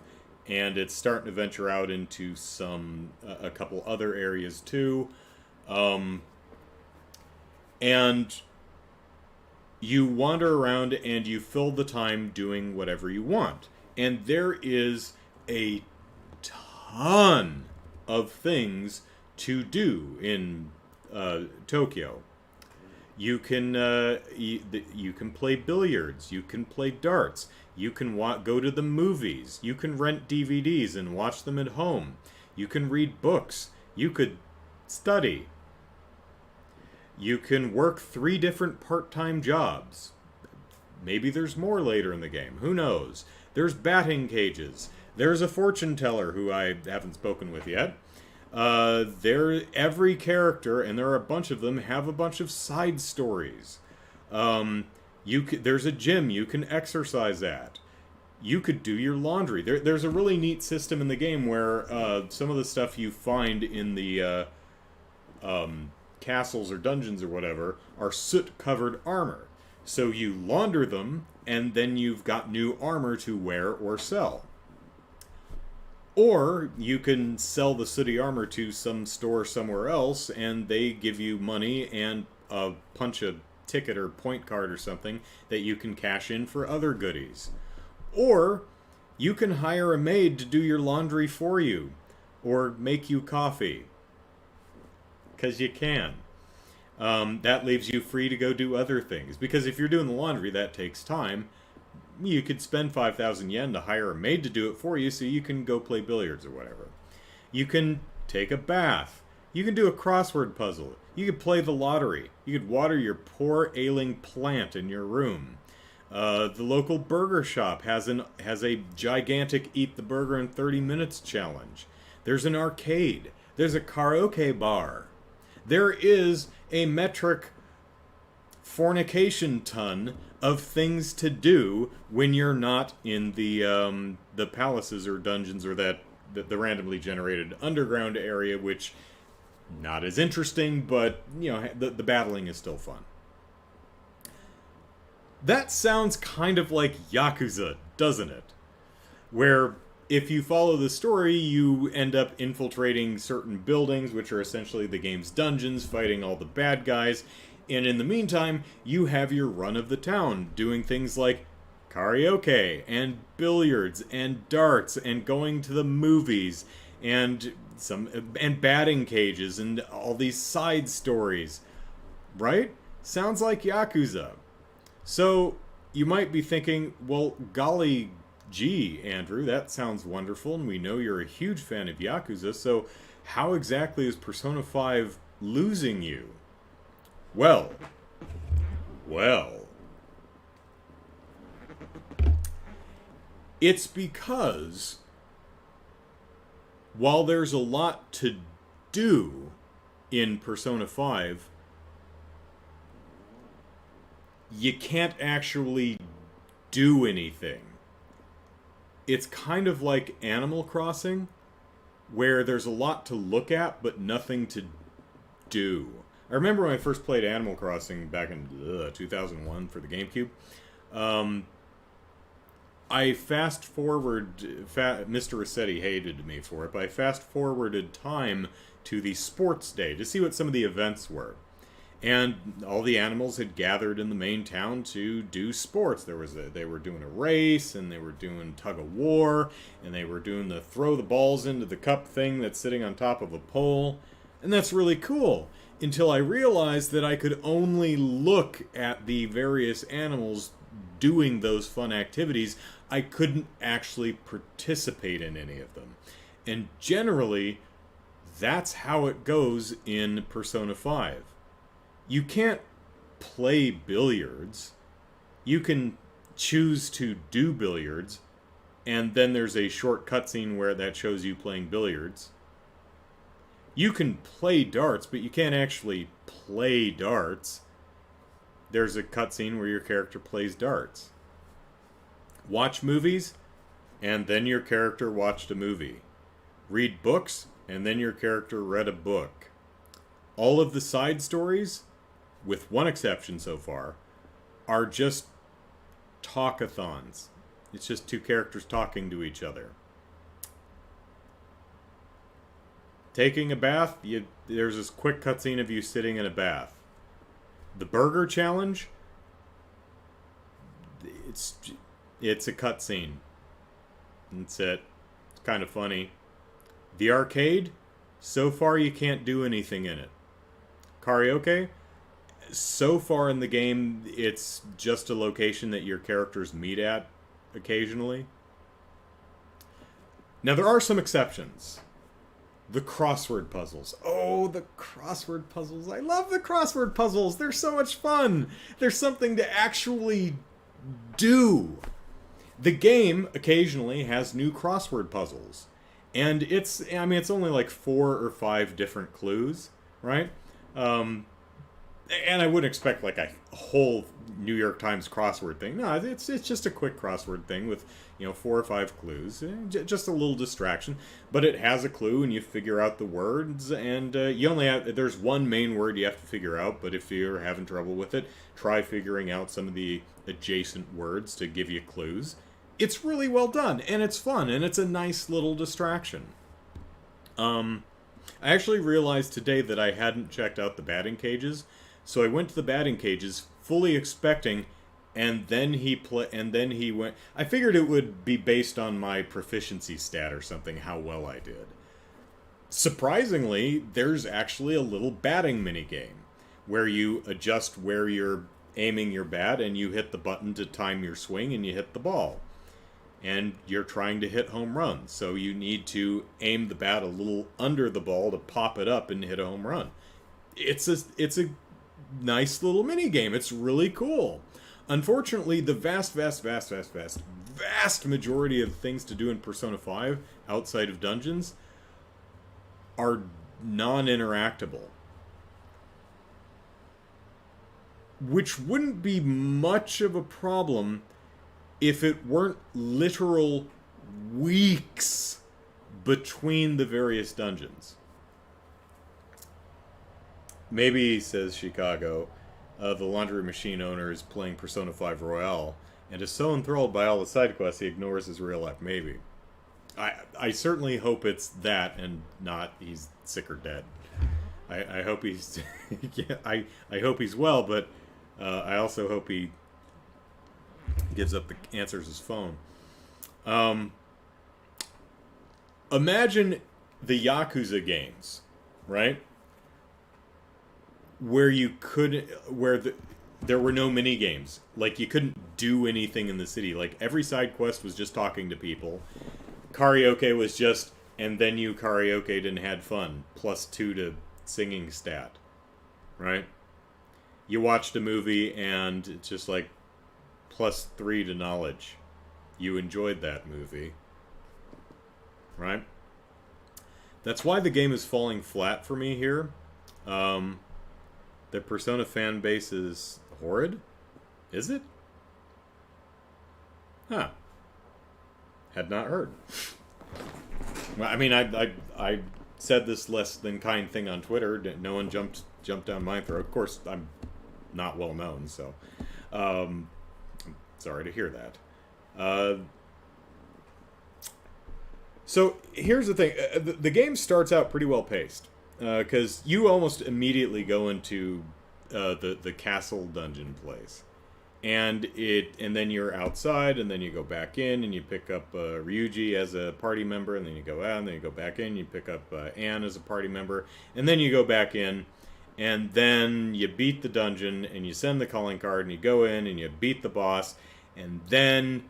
and it's starting to venture out into a couple other areas too, and you wander around and you fill the time doing whatever you want. And there is a ton of things to do in Tokyo. You can you can play billiards. You can play darts. You can go to the movies. You can rent DVDs and watch them at home. You can read books. You could study. You can work 3 different part-time jobs. Maybe there's more later in the game. Who knows? There's batting cages. There's a fortune teller who I haven't spoken with yet. Every character, and there are a bunch of them, have a bunch of side stories. There's a gym you can exercise at. You could do your laundry. There's a really neat system in the game where some of the stuff you find in the castles or dungeons or whatever are soot-covered armor. So you launder them, and then you've got new armor to wear or sell. Or you can sell the sooty armor to some store somewhere else, and they give you money and punch a ticket or point card or something that you can cash in for other goodies. Or you can hire a maid to do your laundry for you, or make you coffee. Because you can. That leaves you free to go do other things. Because if you're doing the laundry, that takes time. You could spend 5,000 yen to hire a maid to do it for you so you can go play billiards or whatever. You can take a bath. You can do a crossword puzzle. You could play the lottery. You could water your poor ailing plant in your room. The local burger shop has a gigantic eat the burger in 30 minutes challenge. There's an arcade. There's a karaoke bar. There is a metric fornication ton of things to do when you're not in the palaces or dungeons or the randomly generated underground area, which not as interesting, but the battling is still fun. That sounds kind of like Yakuza, doesn't it? Where if you follow the story, you end up infiltrating certain buildings, which are essentially the game's dungeons, fighting all the bad guys. And in the meantime, you have your run of the town, doing things like karaoke, and billiards, and darts, and going to the movies, and batting cages, and all these side stories. Right? Sounds like Yakuza. So, you might be thinking, well, golly gee, Andrew, that sounds wonderful, and we know you're a huge fan of Yakuza, so how exactly is Persona 5 losing you? Well. It's because while there's a lot to do in Persona 5, you can't actually do anything. It's kind of like Animal Crossing, where there's a lot to look at, but nothing to do. I remember when I first played Animal Crossing back in 2001 for the GameCube. I fast forward. Mr. Rossetti hated me for it, but I fast forwarded time to the sports day to see what some of the events were. And all the animals had gathered in the main town to do sports. They were doing a race, and they were doing tug of war, and they were doing the throw the balls into the cup thing that's sitting on top of a pole. And that's really cool. Until I realized that I could only look at the various animals doing those fun activities. I couldn't actually participate in any of them. And generally, that's how it goes in Persona 5. You can't play billiards. You can choose to do billiards, and then there's a short cutscene where that shows you playing billiards. You can play darts, but you can't actually play darts. There's a cutscene where your character plays darts. Watch movies, and then your character watched a movie. Read books, and then your character read a book. All of the side stories, with one exception so far, are just talkathons. It's just two characters talking to each other. Taking a bath, there's this quick cutscene of you sitting in a bath. The burger challenge, it's a cutscene. That's it. It's kind of funny. The arcade, so far you can't do anything in it. Karaoke, so far in the game, it's just a location that your characters meet at occasionally. Now, there are some exceptions. The crossword puzzles. Oh, the crossword puzzles. I love the crossword puzzles. They're so much fun. There's something to actually do. The game occasionally has new crossword puzzles. And it's only like 4 or 5 different clues, right? And I wouldn't expect like a whole New York Times crossword thing. No, it's just a quick crossword thing with 4 or 5 clues, just a little distraction. But it has a clue, and you figure out the words, and there's one main word you have to figure out. But if you're having trouble with it, try figuring out some of the adjacent words to give you clues. It's really well done, and it's fun, and it's a nice little distraction. I actually realized today that I hadn't checked out the batting cages. So I went to the batting cages fully expecting, and then he went. I figured it would be based on my proficiency stat or something, how well I did. Surprisingly, there's actually a little batting minigame where you adjust where you're aiming your bat, and you hit the button to time your swing, and you hit the ball. And you're trying to hit home runs, so you need to aim the bat a little under the ball to pop it up and hit a home run. It's a nice little mini game. It's really cool. Unfortunately, the vast majority of things to do in Persona 5 outside of dungeons are non-interactable. Which wouldn't be much of a problem if it weren't literal weeks between the various dungeons. Maybe, says Chicago, the laundry machine owner is playing Persona 5 Royale and is so enthralled by all the side quests he ignores his real life. Maybe. I certainly hope it's that and not he's sick or dead. I hope he's I hope he's well, but I also hope he gives up answers his phone. Imagine the Yakuza games, right? Where there were no mini games. Like, you couldn't do anything in the city. Like, every side quest was just talking to people. Karaoke was just, and then you karaoke'd and had fun. +2 to singing stat. Right? You watched a movie and it's just like +3 to knowledge. You enjoyed that movie. Right? That's why the game is falling flat for me here. The Persona fan base is horrid. Is it? Huh. Had not heard. Well, I mean, I said this less than kind thing on Twitter. No one jumped down my throat. Of course, I'm not well known, so sorry to hear that. So here's the thing: the game starts out pretty well paced because you almost immediately go into the castle dungeon place, and then you're outside, and then you go back in, and you pick up Ryuji as a party member, and then you go out, and then you go back in, you pick up Anne as a party member, and then you go back in, and then you beat the dungeon, and you send the calling card, and you go in, and you beat the boss, and then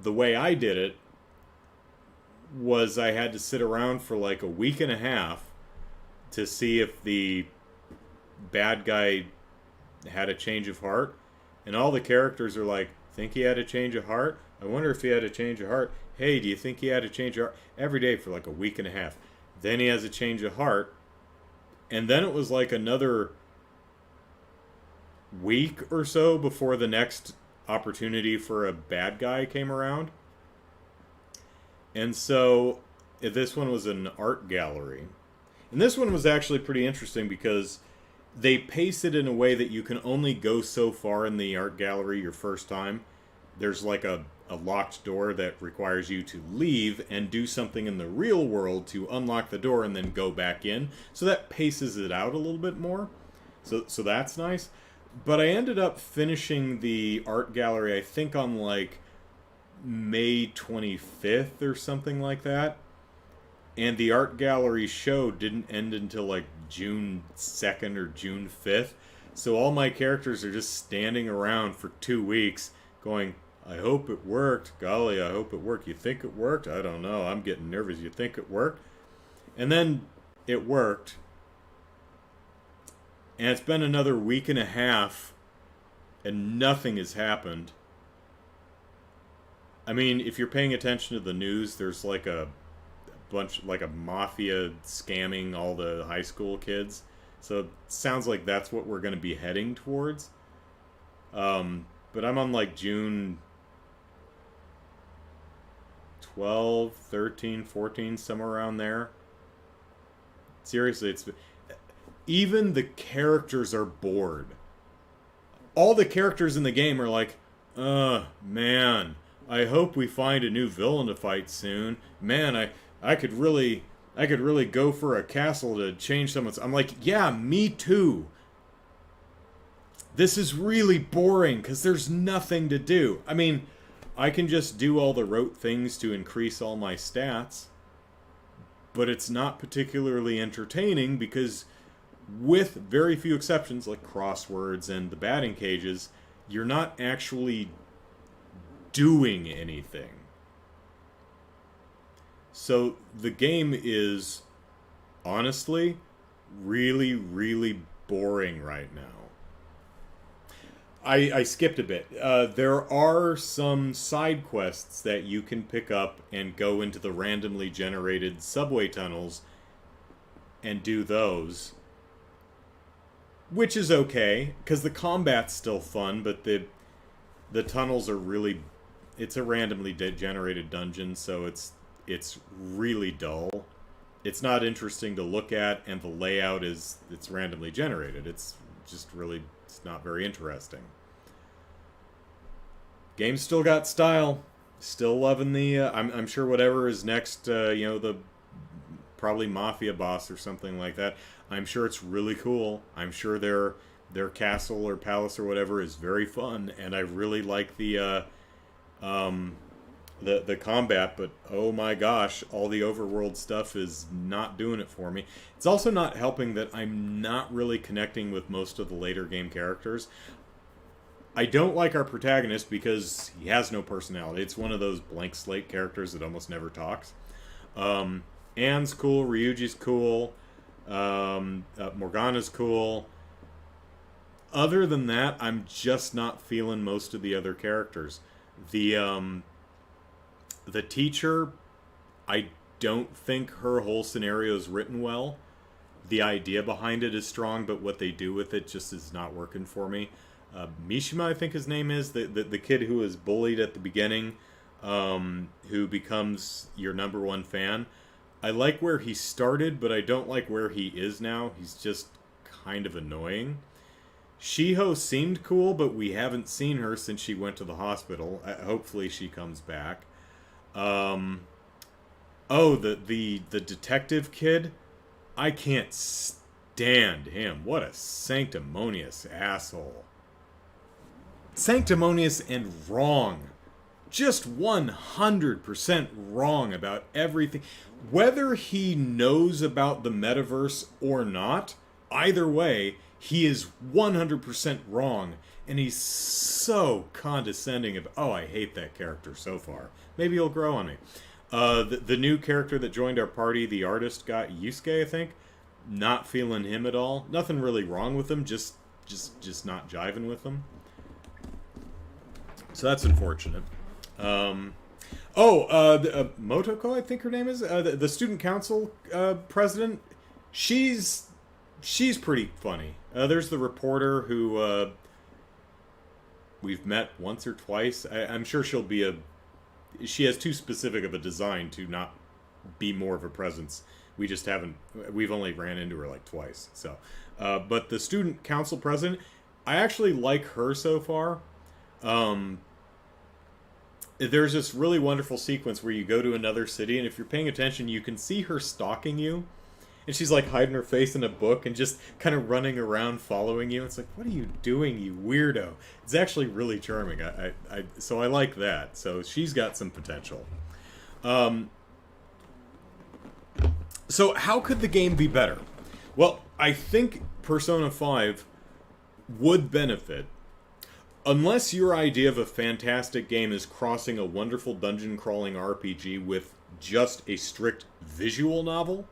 the way I did it was I had to sit around for like a week and a half to see if the bad guy had a change of heart. And all the characters are like, think he had a change of heart? I wonder if he had a change of heart. Hey, do you think he had a change of heart? Every day for like a week and a half. Then he has a change of heart. And then it was like another week or so before the next opportunity for a bad guy came around. And so this one was an art gallery. And this one was actually pretty interesting because they pace it in a way that you can only go so far in the art gallery your first time. There's like a locked door that requires you to leave and do something in the real world to unlock the door and then go back in. So that paces it out a little bit more. So that's nice. But I ended up finishing the art gallery, I think, on like May 25th or something like that. And the art gallery show didn't end until like June 2nd or June 5th. So all my characters are just standing around for 2 weeks going, I hope it worked. Golly, I hope it worked. You think it worked? I don't know. I'm getting nervous. You think it worked? And then it worked. And it's been another week and a half and nothing has happened. I mean, if you're paying attention to the news, there's like a bunch, like a mafia scamming all the high school kids. So it sounds like that's what we're going to be heading towards. But I'm on like June 12, 13, 14, somewhere around there. Seriously, it's... Even the characters are bored. All the characters in the game are like, man, I hope we find a new villain to fight soon. Man, I could really go for a castle to change someone's... I'm like, yeah, me too. This is really boring because there's nothing to do. I mean, I can just do all the rote things to increase all my stats, but it's not particularly entertaining because, with very few exceptions like crosswords and the batting cages, you're not actually doing anything. So the game is, honestly, really, really boring right now. I skipped a bit. There are some side quests that you can pick up and go into the randomly generated subway tunnels and do those. Which is okay, because the combat's still fun, but the tunnels are really... It's a randomly generated dungeon, so it's really dull. It's not interesting to look at, and the layout is... It's randomly generated. It's just really... It's not very interesting. Game's still got style. Still loving the... I'm sure whatever is next, the... Probably Mafia boss or something like that. I'm sure it's really cool. I'm sure their castle or palace or whatever is very fun, and I really like the combat, but oh my gosh, all the overworld stuff is not doing it for me. It's also not helping that I'm not really connecting with most of the later game characters. I don't like our protagonist because he has no personality. It's one of those blank slate characters that almost never talks. Anne's cool, Ryuji's cool, Morgana's cool. Other than that, I'm just not feeling most of the other characters. The teacher, I don't think her whole scenario is written well. The idea behind it is strong, but what they do with it just is not working for me. Mishima, I think his name is, the kid who was bullied at the beginning, who becomes your number one fan. I like where he started, but I don't like where he is now. He's just kind of annoying. Shiho seemed cool, but we haven't seen her since she went to the hospital. Hopefully she comes back. Oh, the detective kid? I can't stand him. What a sanctimonious asshole. Sanctimonious and wrong. Just 100% wrong about everything. Whether he knows about the metaverse or not, either way, he is 100% wrong. And he's so condescending. Oh, I hate that character so far. Maybe he'll grow on me. The new character that joined our party, the artist guy, Yusuke, I think. Not feeling him at all. Nothing really wrong with him, just not jiving with him. So that's unfortunate. Motoko, I think her name is, the student council president. She's pretty funny. There's the reporter who we've met once or twice. I'm sure she'll be she has too specific of a design to not be more of a presence. We've only ran into her like twice. So, but the student council president, I actually like her so far. There's this really wonderful sequence where you go to another city, and if you're paying attention, you can see her stalking you. And she's like hiding her face in a book and just kind of running around following you. It's like, what are you doing, you weirdo? It's actually really charming. So I like that. So she's got some potential. So how could the game be better? Well, I think Persona 5 would benefit, unless your idea of a fantastic game is crossing a wonderful dungeon crawling RPG with just a strict visual novel,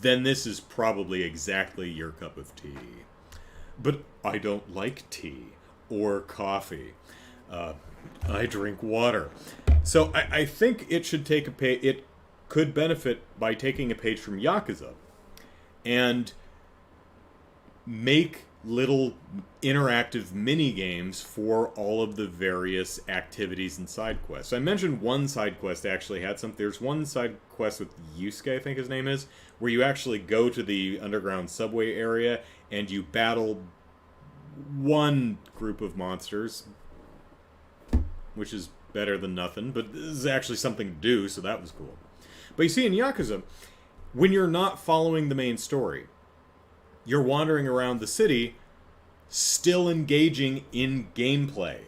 then this is probably exactly your cup of tea. But I don't like tea or coffee. I drink water. So I think it should take it could benefit by taking a page from Yakuza and make little interactive mini games for all of the various activities and side quests. I mentioned one side quest actually had some. There's one side quest with Yusuke, I think his name is, where you actually go to the underground subway area and you battle one group of monsters, which is better than nothing, but this is actually something to do, so that was cool. But you see, in Yakuza, when you're not following the main story, you're wandering around the city, still engaging in gameplay,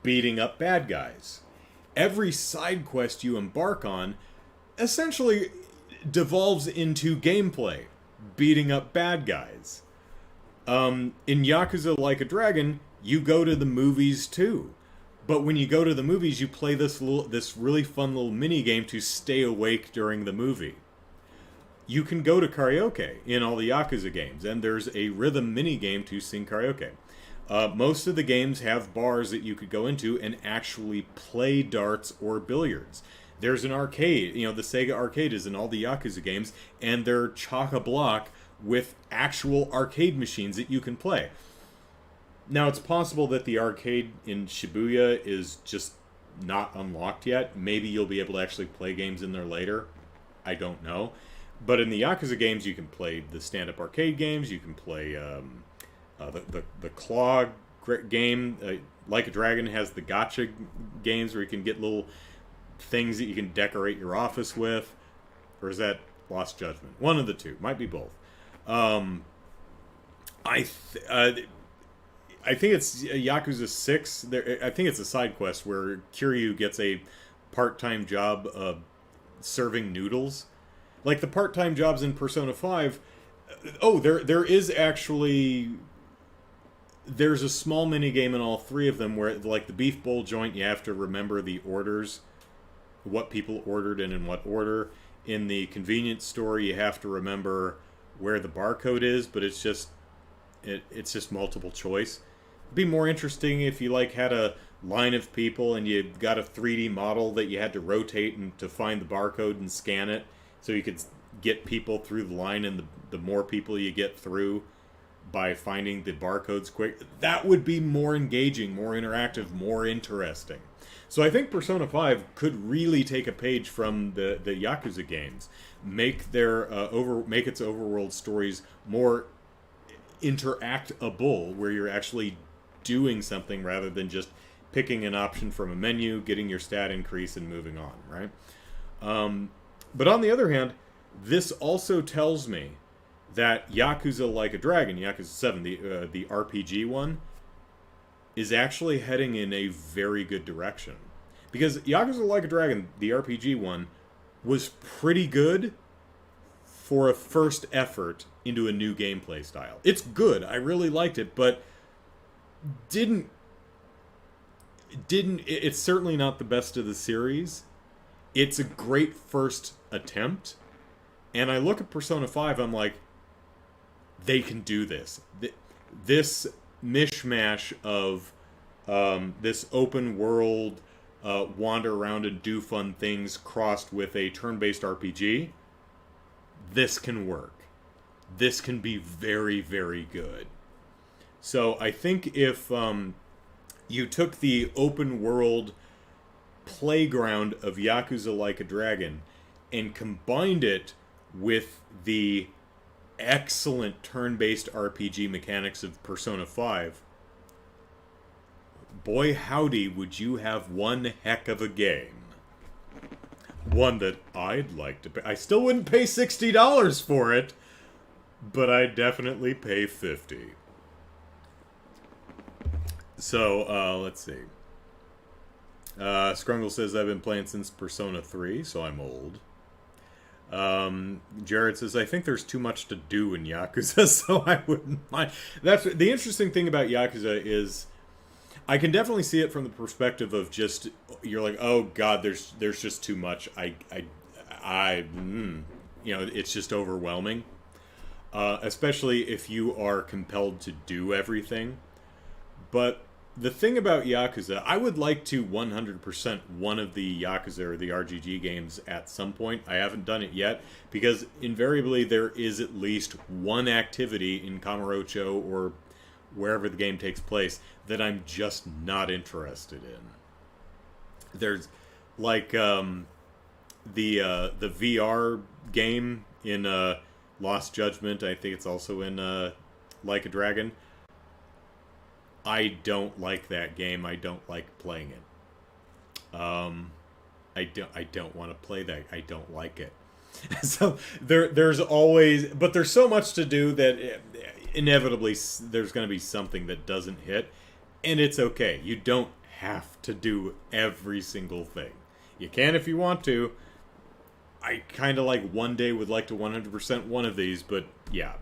beating up bad guys. Every side quest you embark on essentially devolves into gameplay, beating up bad guys. In Yakuza Like a Dragon, you go to the movies too. But when you go to the movies, you play this really fun little mini game to stay awake during the movie. You can go to karaoke in all the Yakuza games, and there's a rhythm mini game to sing karaoke. Most of the games have bars that you could go into and actually play darts or billiards. There's an arcade, the Sega arcade is in all the Yakuza games, and they're chock-a-block with actual arcade machines that you can play. Now, it's possible that the arcade in Shibuya is just not unlocked yet. Maybe you'll be able to actually play games in there later. I don't know. But in the Yakuza games, you can play the stand-up arcade games. You can play the claw game. Like a Dragon has the gacha games where you can get little things that you can decorate your office with. Or is that Lost Judgment? One of the two. Might be both. I think it's Yakuza 6. I think it's a side quest where Kiryu gets a part-time job serving noodles. Like the part-time jobs in Persona 5. Oh, there is actually... There's a small mini-game in all three of them where, like the beef bowl joint, you have to remember the orders, what people ordered and in what order. In the convenience store, you have to remember where the barcode is, but it's just multiple choice. It'd be more interesting if you had a line of people and you got a 3D model that you had to rotate and to find the barcode and scan it, so you could get people through the line, and the more people you get through, by finding the barcodes quick, that would be more engaging, more interactive, more interesting. So I think Persona 5 could really take a page from the Yakuza games, make their make its overworld stories more interactable, where you're actually doing something rather than just picking an option from a menu, getting your stat increase, and moving on, right? But on the other hand, this also tells me that Yakuza Like a Dragon, Yakuza 7, the RPG one, is actually heading in a very good direction. Because Yakuza Like a Dragon, the RPG one, was pretty good for a first effort into a new gameplay style. It's good, I really liked it, but it's certainly not the best of the series. It's a great first attempt, and I look at Persona 5, I'm like, they can do this. This mishmash of this open world, wander around and do fun things crossed with a turn-based RPG, this can work. This can be very, very good. So I think if you took the open world playground of Yakuza Like a Dragon and combined it with the excellent turn-based RPG mechanics of Persona 5, boy howdy would you have one heck of a game. One that I'd like to pay. I still wouldn't pay $60 for it, but I'd definitely pay $50. So, let's see. Scrungle says, I've been playing since Persona 3, so I'm old. Jared says, I think there's too much to do in Yakuza, so I wouldn't mind. That's the interesting thing about Yakuza is I can definitely see it from the perspective of just, you're like, oh god, there's just too much. It's just overwhelming. Especially if you are compelled to do everything. But the thing about Yakuza, I would like to 100% one of the Yakuza or the RGG games at some point. I haven't done it yet, because invariably there is at least one activity in Kamurocho or wherever the game takes place that I'm just not interested in. There's like the VR game in Lost Judgment. I think it's also in Like a Dragon. I don't like that game. I don't like playing it. I don't want to play that. I don't like it. So there's always, but there's so much to do that inevitably there's going to be something that doesn't hit, and it's okay. You don't have to do every single thing. You can if you want to. I kind of like one day would like to 100% one of these, but yeah.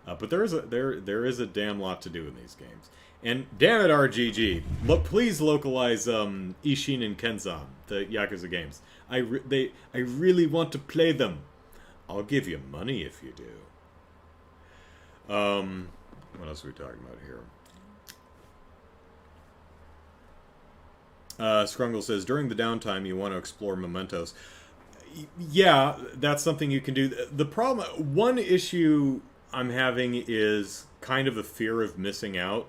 But there is a damn lot to do in these games. And damn it, RGG, please localize Ishin and Kenzan, the Yakuza games. I really want to play them. I'll give you money if you do. What else are we talking about here? Scrungle says, during the downtime you want to explore mementos. Yeah, that's something you can do. The problem, one issue I'm having is kind of a fear of missing out.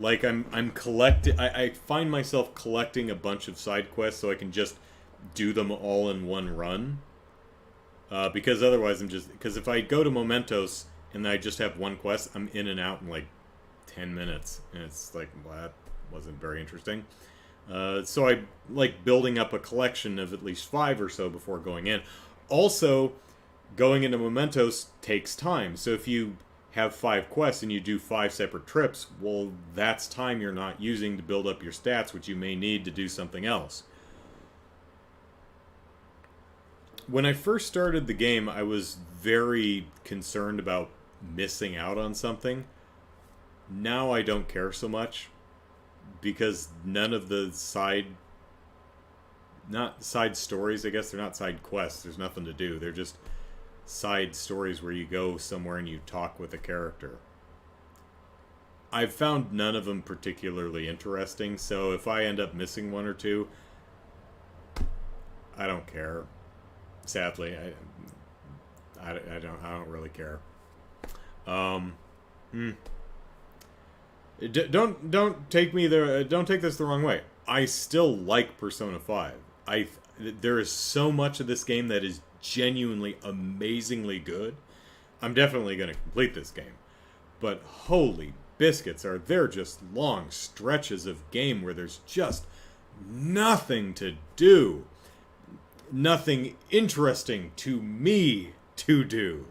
Like I'm collecting. I find myself collecting a bunch of side quests so I can just do them all in one run. Because otherwise because if I go to Mementos and I just have one quest, I'm in and out in like 10 minutes, and it's like, well, that wasn't very interesting. So I like building up a collection of at least 5 or so before going in. Also, going into Mementos takes time. So if you have 5 quests and you do 5 separate trips, well, that's time you're not using to build up your stats, which you may need to do something else. When I first started the game, I was very concerned about missing out on something. Now I don't care so much, because none of the not side stories, I guess they're not side quests, there's nothing to do, they're just side stories where you go somewhere and you talk with a character. I've found none of them particularly interesting, so if I end up missing one or two, I don't care. Sadly, I don't really care. Hmm. Don't take me the don't take this the wrong way. I still like Persona 5. I There is so much of this game that is genuinely amazingly good. I'm definitely going to complete this game. But holy biscuits, are there just long stretches of game where there's just nothing to do. Nothing interesting to me to do.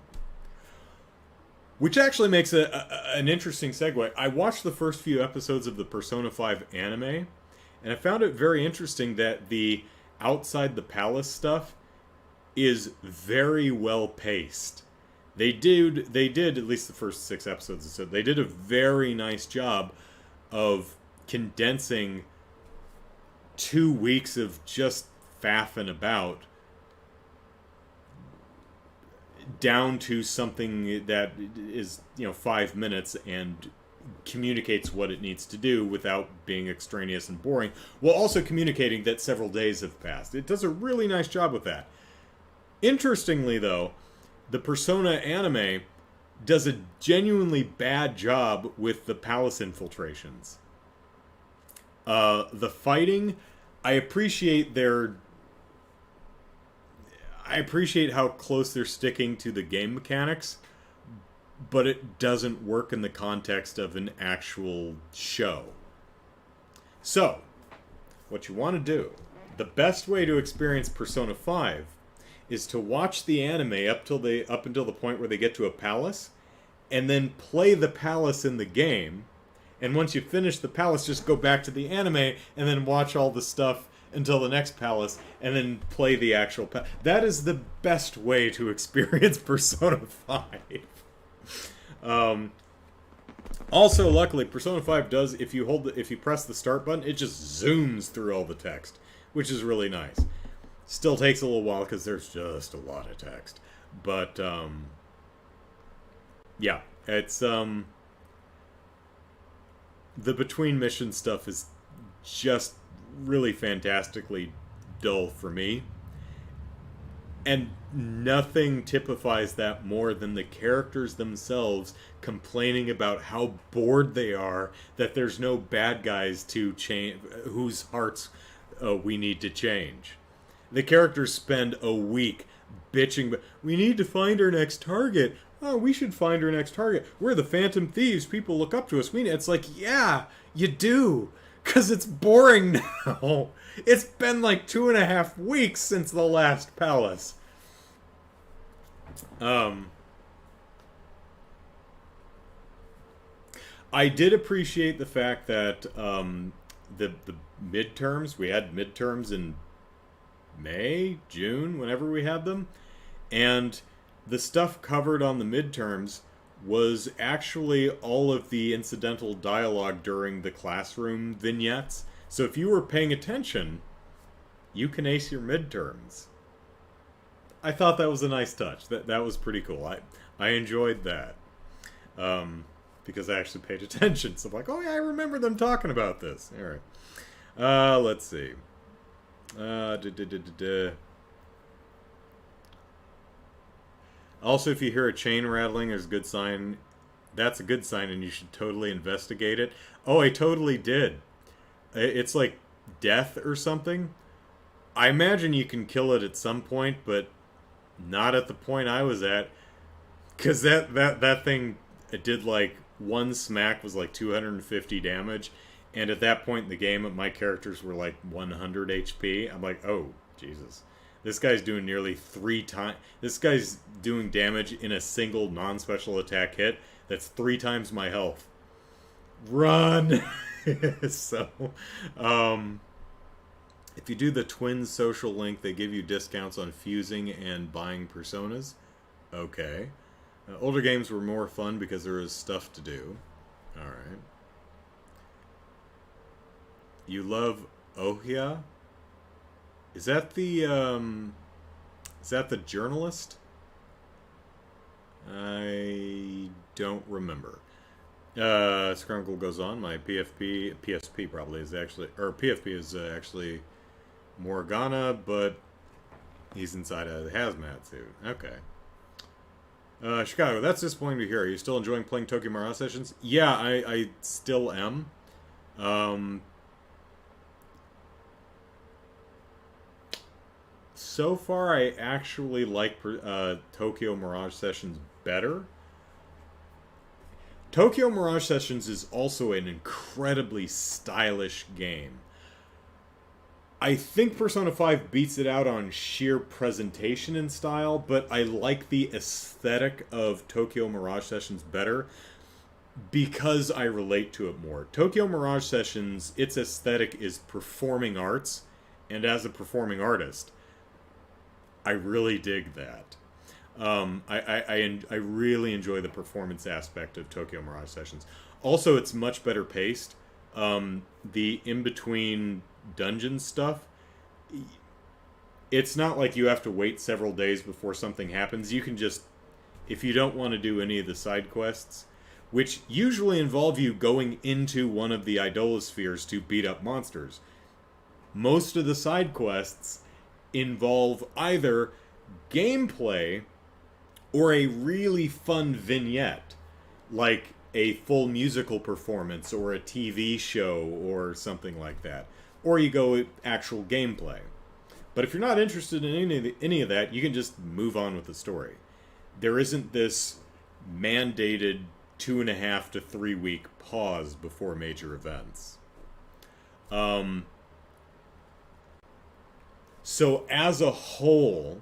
Which actually makes an interesting segue. I watched the first few episodes of the Persona 5 anime, and I found it very interesting that the outside the palace stuff is very well paced. They did at least the first 6 episodes or so. They did a very nice job of condensing 2 weeks of just faffing about down to something that is 5 minutes and communicates what it needs to do without being extraneous and boring, while also communicating that several days have passed. It does a really nice job with that. Interestingly, though, the Persona anime does a genuinely bad job with the palace infiltrations. The fighting, I appreciate how close they're sticking to the game mechanics, but it doesn't work in the context of an actual show. So, what you want to do, the best way to experience Persona 5 is to watch the anime up until the point where they get to a palace, and then play the palace in the game. And once you finish the palace, just go back to the anime and then watch all the stuff until the next palace, and then play the actual palace. That is the best way to experience Persona 5. Also, luckily, Persona 5 does, if you press the start button, it just zooms through all the text, which is really nice. Still takes a little while because there's just a lot of text. But, yeah, it's, the between mission stuff is just really fantastically dull for me. And nothing typifies that more than the characters themselves complaining about how bored they are that there's no bad guys to change, whose hearts we need to change. The characters spend a week bitching, but we need to find our next target. Oh, we should find our next target. We're the Phantom Thieves. People look up to us. It's like, yeah, you do. Because it's boring now. It's been like 2.5 weeks since the last palace. I did appreciate the fact that the midterms, we had midterms in May, June, whenever we had them, and the stuff covered on the midterms was actually all of the incidental dialogue during the classroom vignettes. So if you were paying attention, you can ace your midterms. I thought that was a nice touch. That was pretty cool. I enjoyed that. Because I actually paid attention. So I'm like, oh yeah, I remember them talking about this. Alright. Let's see. Also, if you hear a chain rattling, there's a good sign. That's a good sign, and you should totally investigate it. Oh, I totally did. It's like death or something. I imagine you can kill it at some point, but not at the point I was at. Because that thing, it did like one smack was like 250 damage. And at that point in the game, my characters were like 100 HP. I'm like, oh, Jesus. This guy's doing nearly 3 times. This guy's doing damage in a single non-special attack hit that's 3 times my health. Run! So, if you do the Twins social link, they give you discounts on fusing and buying personas. Okay. Older games were more fun because there was stuff to do. Alright. You love Ohia? Is that the journalist? I don't remember. Scrungle goes on. My PSP probably is actually, or PFP is actually Morgana, but he's inside a hazmat suit. Okay. Chicago, that's disappointing to hear. Are you still enjoying playing Tokyo Mirage Sessions? Yeah, I still am. Um, so far, I actually like Tokyo Mirage Sessions better. Tokyo Mirage Sessions is also an incredibly stylish game. I think Persona 5 beats it out on sheer presentation and style, but I like the aesthetic of Tokyo Mirage Sessions better because I relate to it more. Tokyo Mirage Sessions, its aesthetic is performing arts, and as a performing artist, I really dig that. I really enjoy the performance aspect of Tokyo Mirage Sessions. Also, it's much better paced. The in between dungeon stuff, it's not like you have to wait several days before something happens. You can just, if you don't want to do any of the side quests, which usually involve you going into one of the idolospheres to beat up monsters, most of the side quests involve either gameplay or a really fun vignette, like a full musical performance or a TV show or something like that. Or you go with actual gameplay. But if you're not interested in any of that, you can just move on with the story. There isn't this mandated 2.5 to 3 week pause before major events. So as a whole,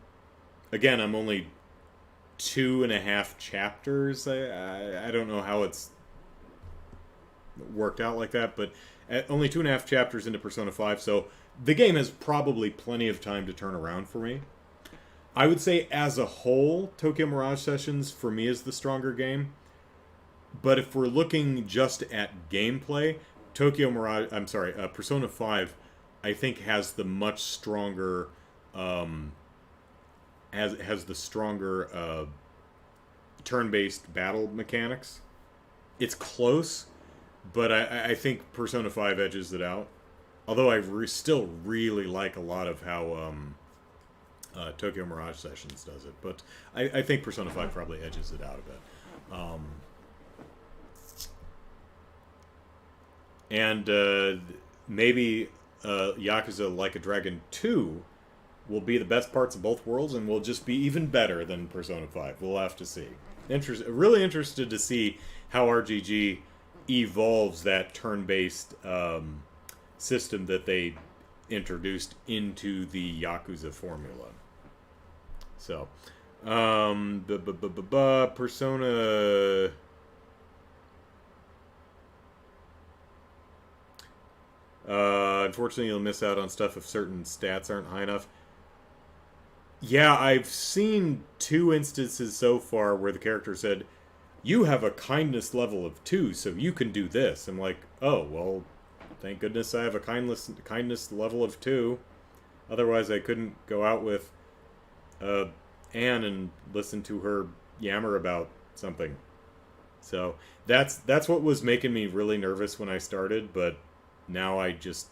again, I'm only 2.5 chapters. I don't know how it's worked out like that, but only 2.5 chapters into Persona 5, so the game has probably plenty of time to turn around for me. I would say as a whole, Tokyo Mirage Sessions for me is the stronger game. But if we're looking just at gameplay, Persona 5, I think has the much stronger, has the stronger turn-based battle mechanics. It's close, but I think Persona 5 edges it out. Although I still really like a lot of how Tokyo Mirage Sessions does it. But I think Persona 5 probably edges it out a bit. And maybe Yakuza Like a Dragon 2 will be the best parts of both worlds and will just be even better than Persona 5. We'll have to see. Really interested to see how RGG evolves that turn-based system that they introduced into the Yakuza formula. So, Persona. Unfortunately, you'll miss out on stuff if certain stats aren't high enough. Yeah, I've seen 2 instances so far where the character said, "You have a kindness level of 2, so you can do this." I'm like, oh, well, thank goodness I have a kindness level of 2. Otherwise, I couldn't go out with Anne and listen to her yammer about something. So that's what was making me really nervous when I started, but now I just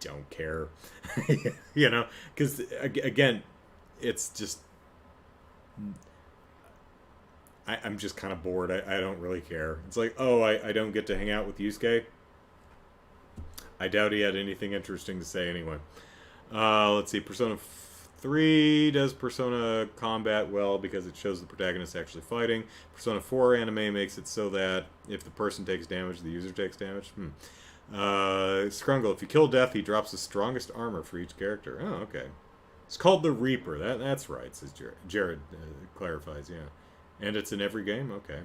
don't care. Because again, it's just I'm just kind of bored. I don't really care. It's like, oh, I don't get to hang out with Yusuke. I doubt he had anything interesting to say anyway. Let's see. Persona 3 does Persona combat well because it shows the protagonist actually fighting. Persona 4 anime makes it so that if the person takes damage, the user takes damage. Scrungle, if you kill Death, he drops the strongest armor for each character. Oh, okay. It's called the Reaper. That's right, says Jared clarifies, yeah. And it's in every game? Okay.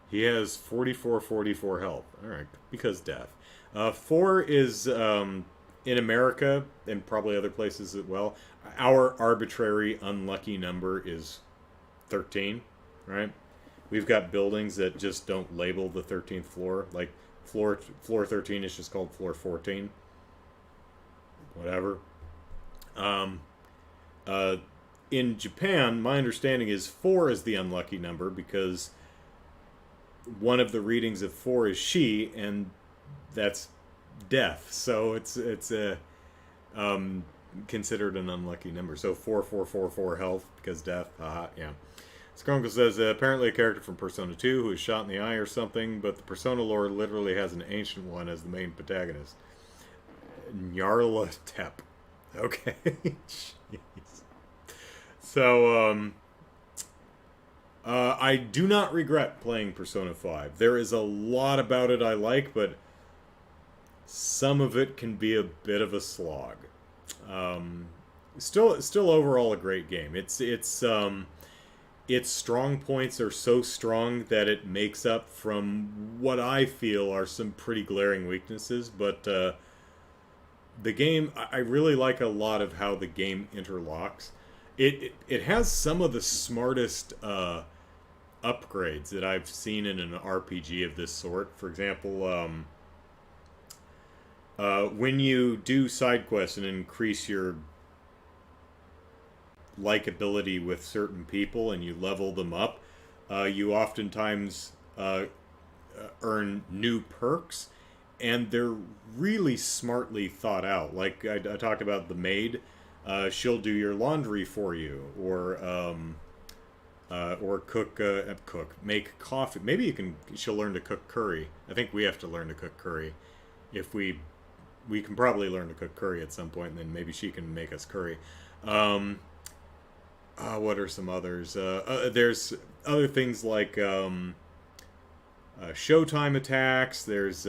He has 44 health. Alright, because Death. 4 is, in America, and probably other places as well, our arbitrary unlucky number is 13, right? We've got buildings that just don't label the 13th floor. Like, floor 13 is just called floor 14. Whatever. In Japan, my understanding is 4 is the unlucky number because one of the readings of 4 is she, and that's death. So it's considered an unlucky number. So 4444 health because death. Yeah. Skrunkle says, apparently a character from Persona 2 who is shot in the eye or something, but the Persona lore literally has an ancient one as the main protagonist. Nyarlathotep. Okay. Jeez. So, I do not regret playing Persona 5. There is a lot about it I like, but some of it can be a bit of a slog. Still overall a great game. Its strong points are so strong that it makes up from what I feel are some pretty glaring weaknesses, but the game, I really like a lot of how the game interlocks. It has some of the smartest upgrades that I've seen in an RPG of this sort. For example, when you do side quests and increase your likability with certain people and you level them up, you oftentimes earn new perks, and they're really smartly thought out. Like I talked about the maid, she'll do your laundry for you, or make coffee. Maybe she'll learn to cook curry. I think we have to learn to cook curry. If we can probably learn to cook curry at some point, and then maybe she can make us curry. What are some others? There's other things like showtime attacks. There's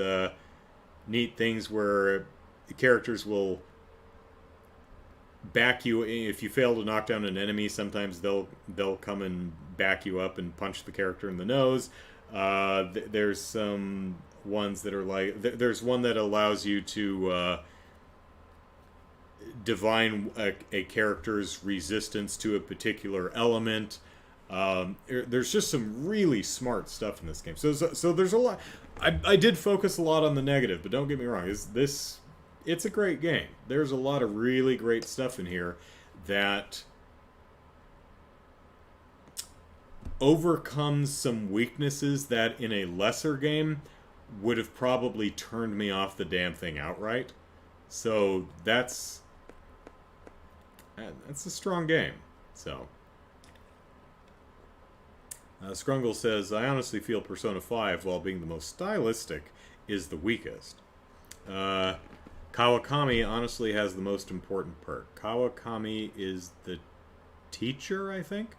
neat things where the characters will back you. If you fail to knock down an enemy, sometimes they'll come and back you up and punch the character in the nose. There's some ones that are like... There's one that allows you to... divine a character's resistance to a particular element. There's just some really smart stuff in this game. So there's a lot. I did focus a lot on the negative, but don't get me wrong. It's a great game. There's a lot of really great stuff in here that overcomes some weaknesses that in a lesser game would have probably turned me off the damn thing outright. So that's a strong game. So Scrungle says, I honestly feel Persona 5, while being the most stylistic, is the weakest. Kawakami honestly has the most important perk. Kawakami is the teacher, I think.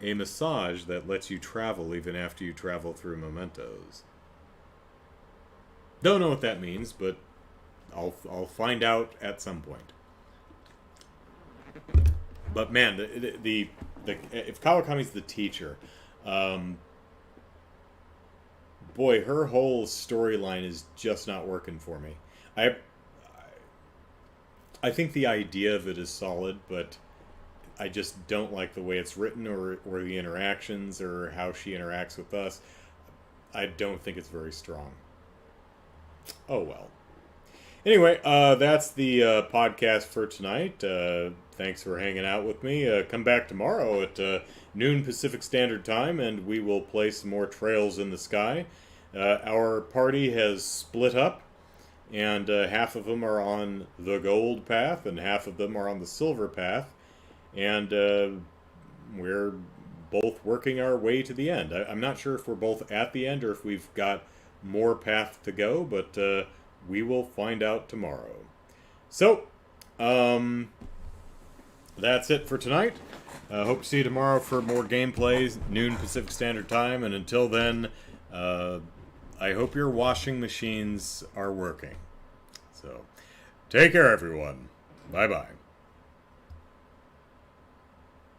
A massage that lets you travel even after you travel through mementos. Don't know what that means, but I'll find out at some point. But man, if Kawakami's the teacher, boy, her whole storyline is just not working for me. I think the idea of it is solid, but I just don't like the way it's written, or the interactions, or how she interacts with us. I don't think it's very strong. Oh well. Anyway, that's the podcast for tonight. Thanks for hanging out with me. Come back tomorrow at noon Pacific Standard Time, and we will play some more Trails in the Sky. Our party has split up, and half of them are on the gold path, and half of them are on the silver path. And we're both working our way to the end. I'm not sure if we're both at the end or if we've got more path to go, but we will find out tomorrow. So, that's it for tonight. Hope to see you tomorrow for more gameplays, noon Pacific Standard Time. And until then, I hope your washing machines are working. So, take care, everyone. Bye-bye.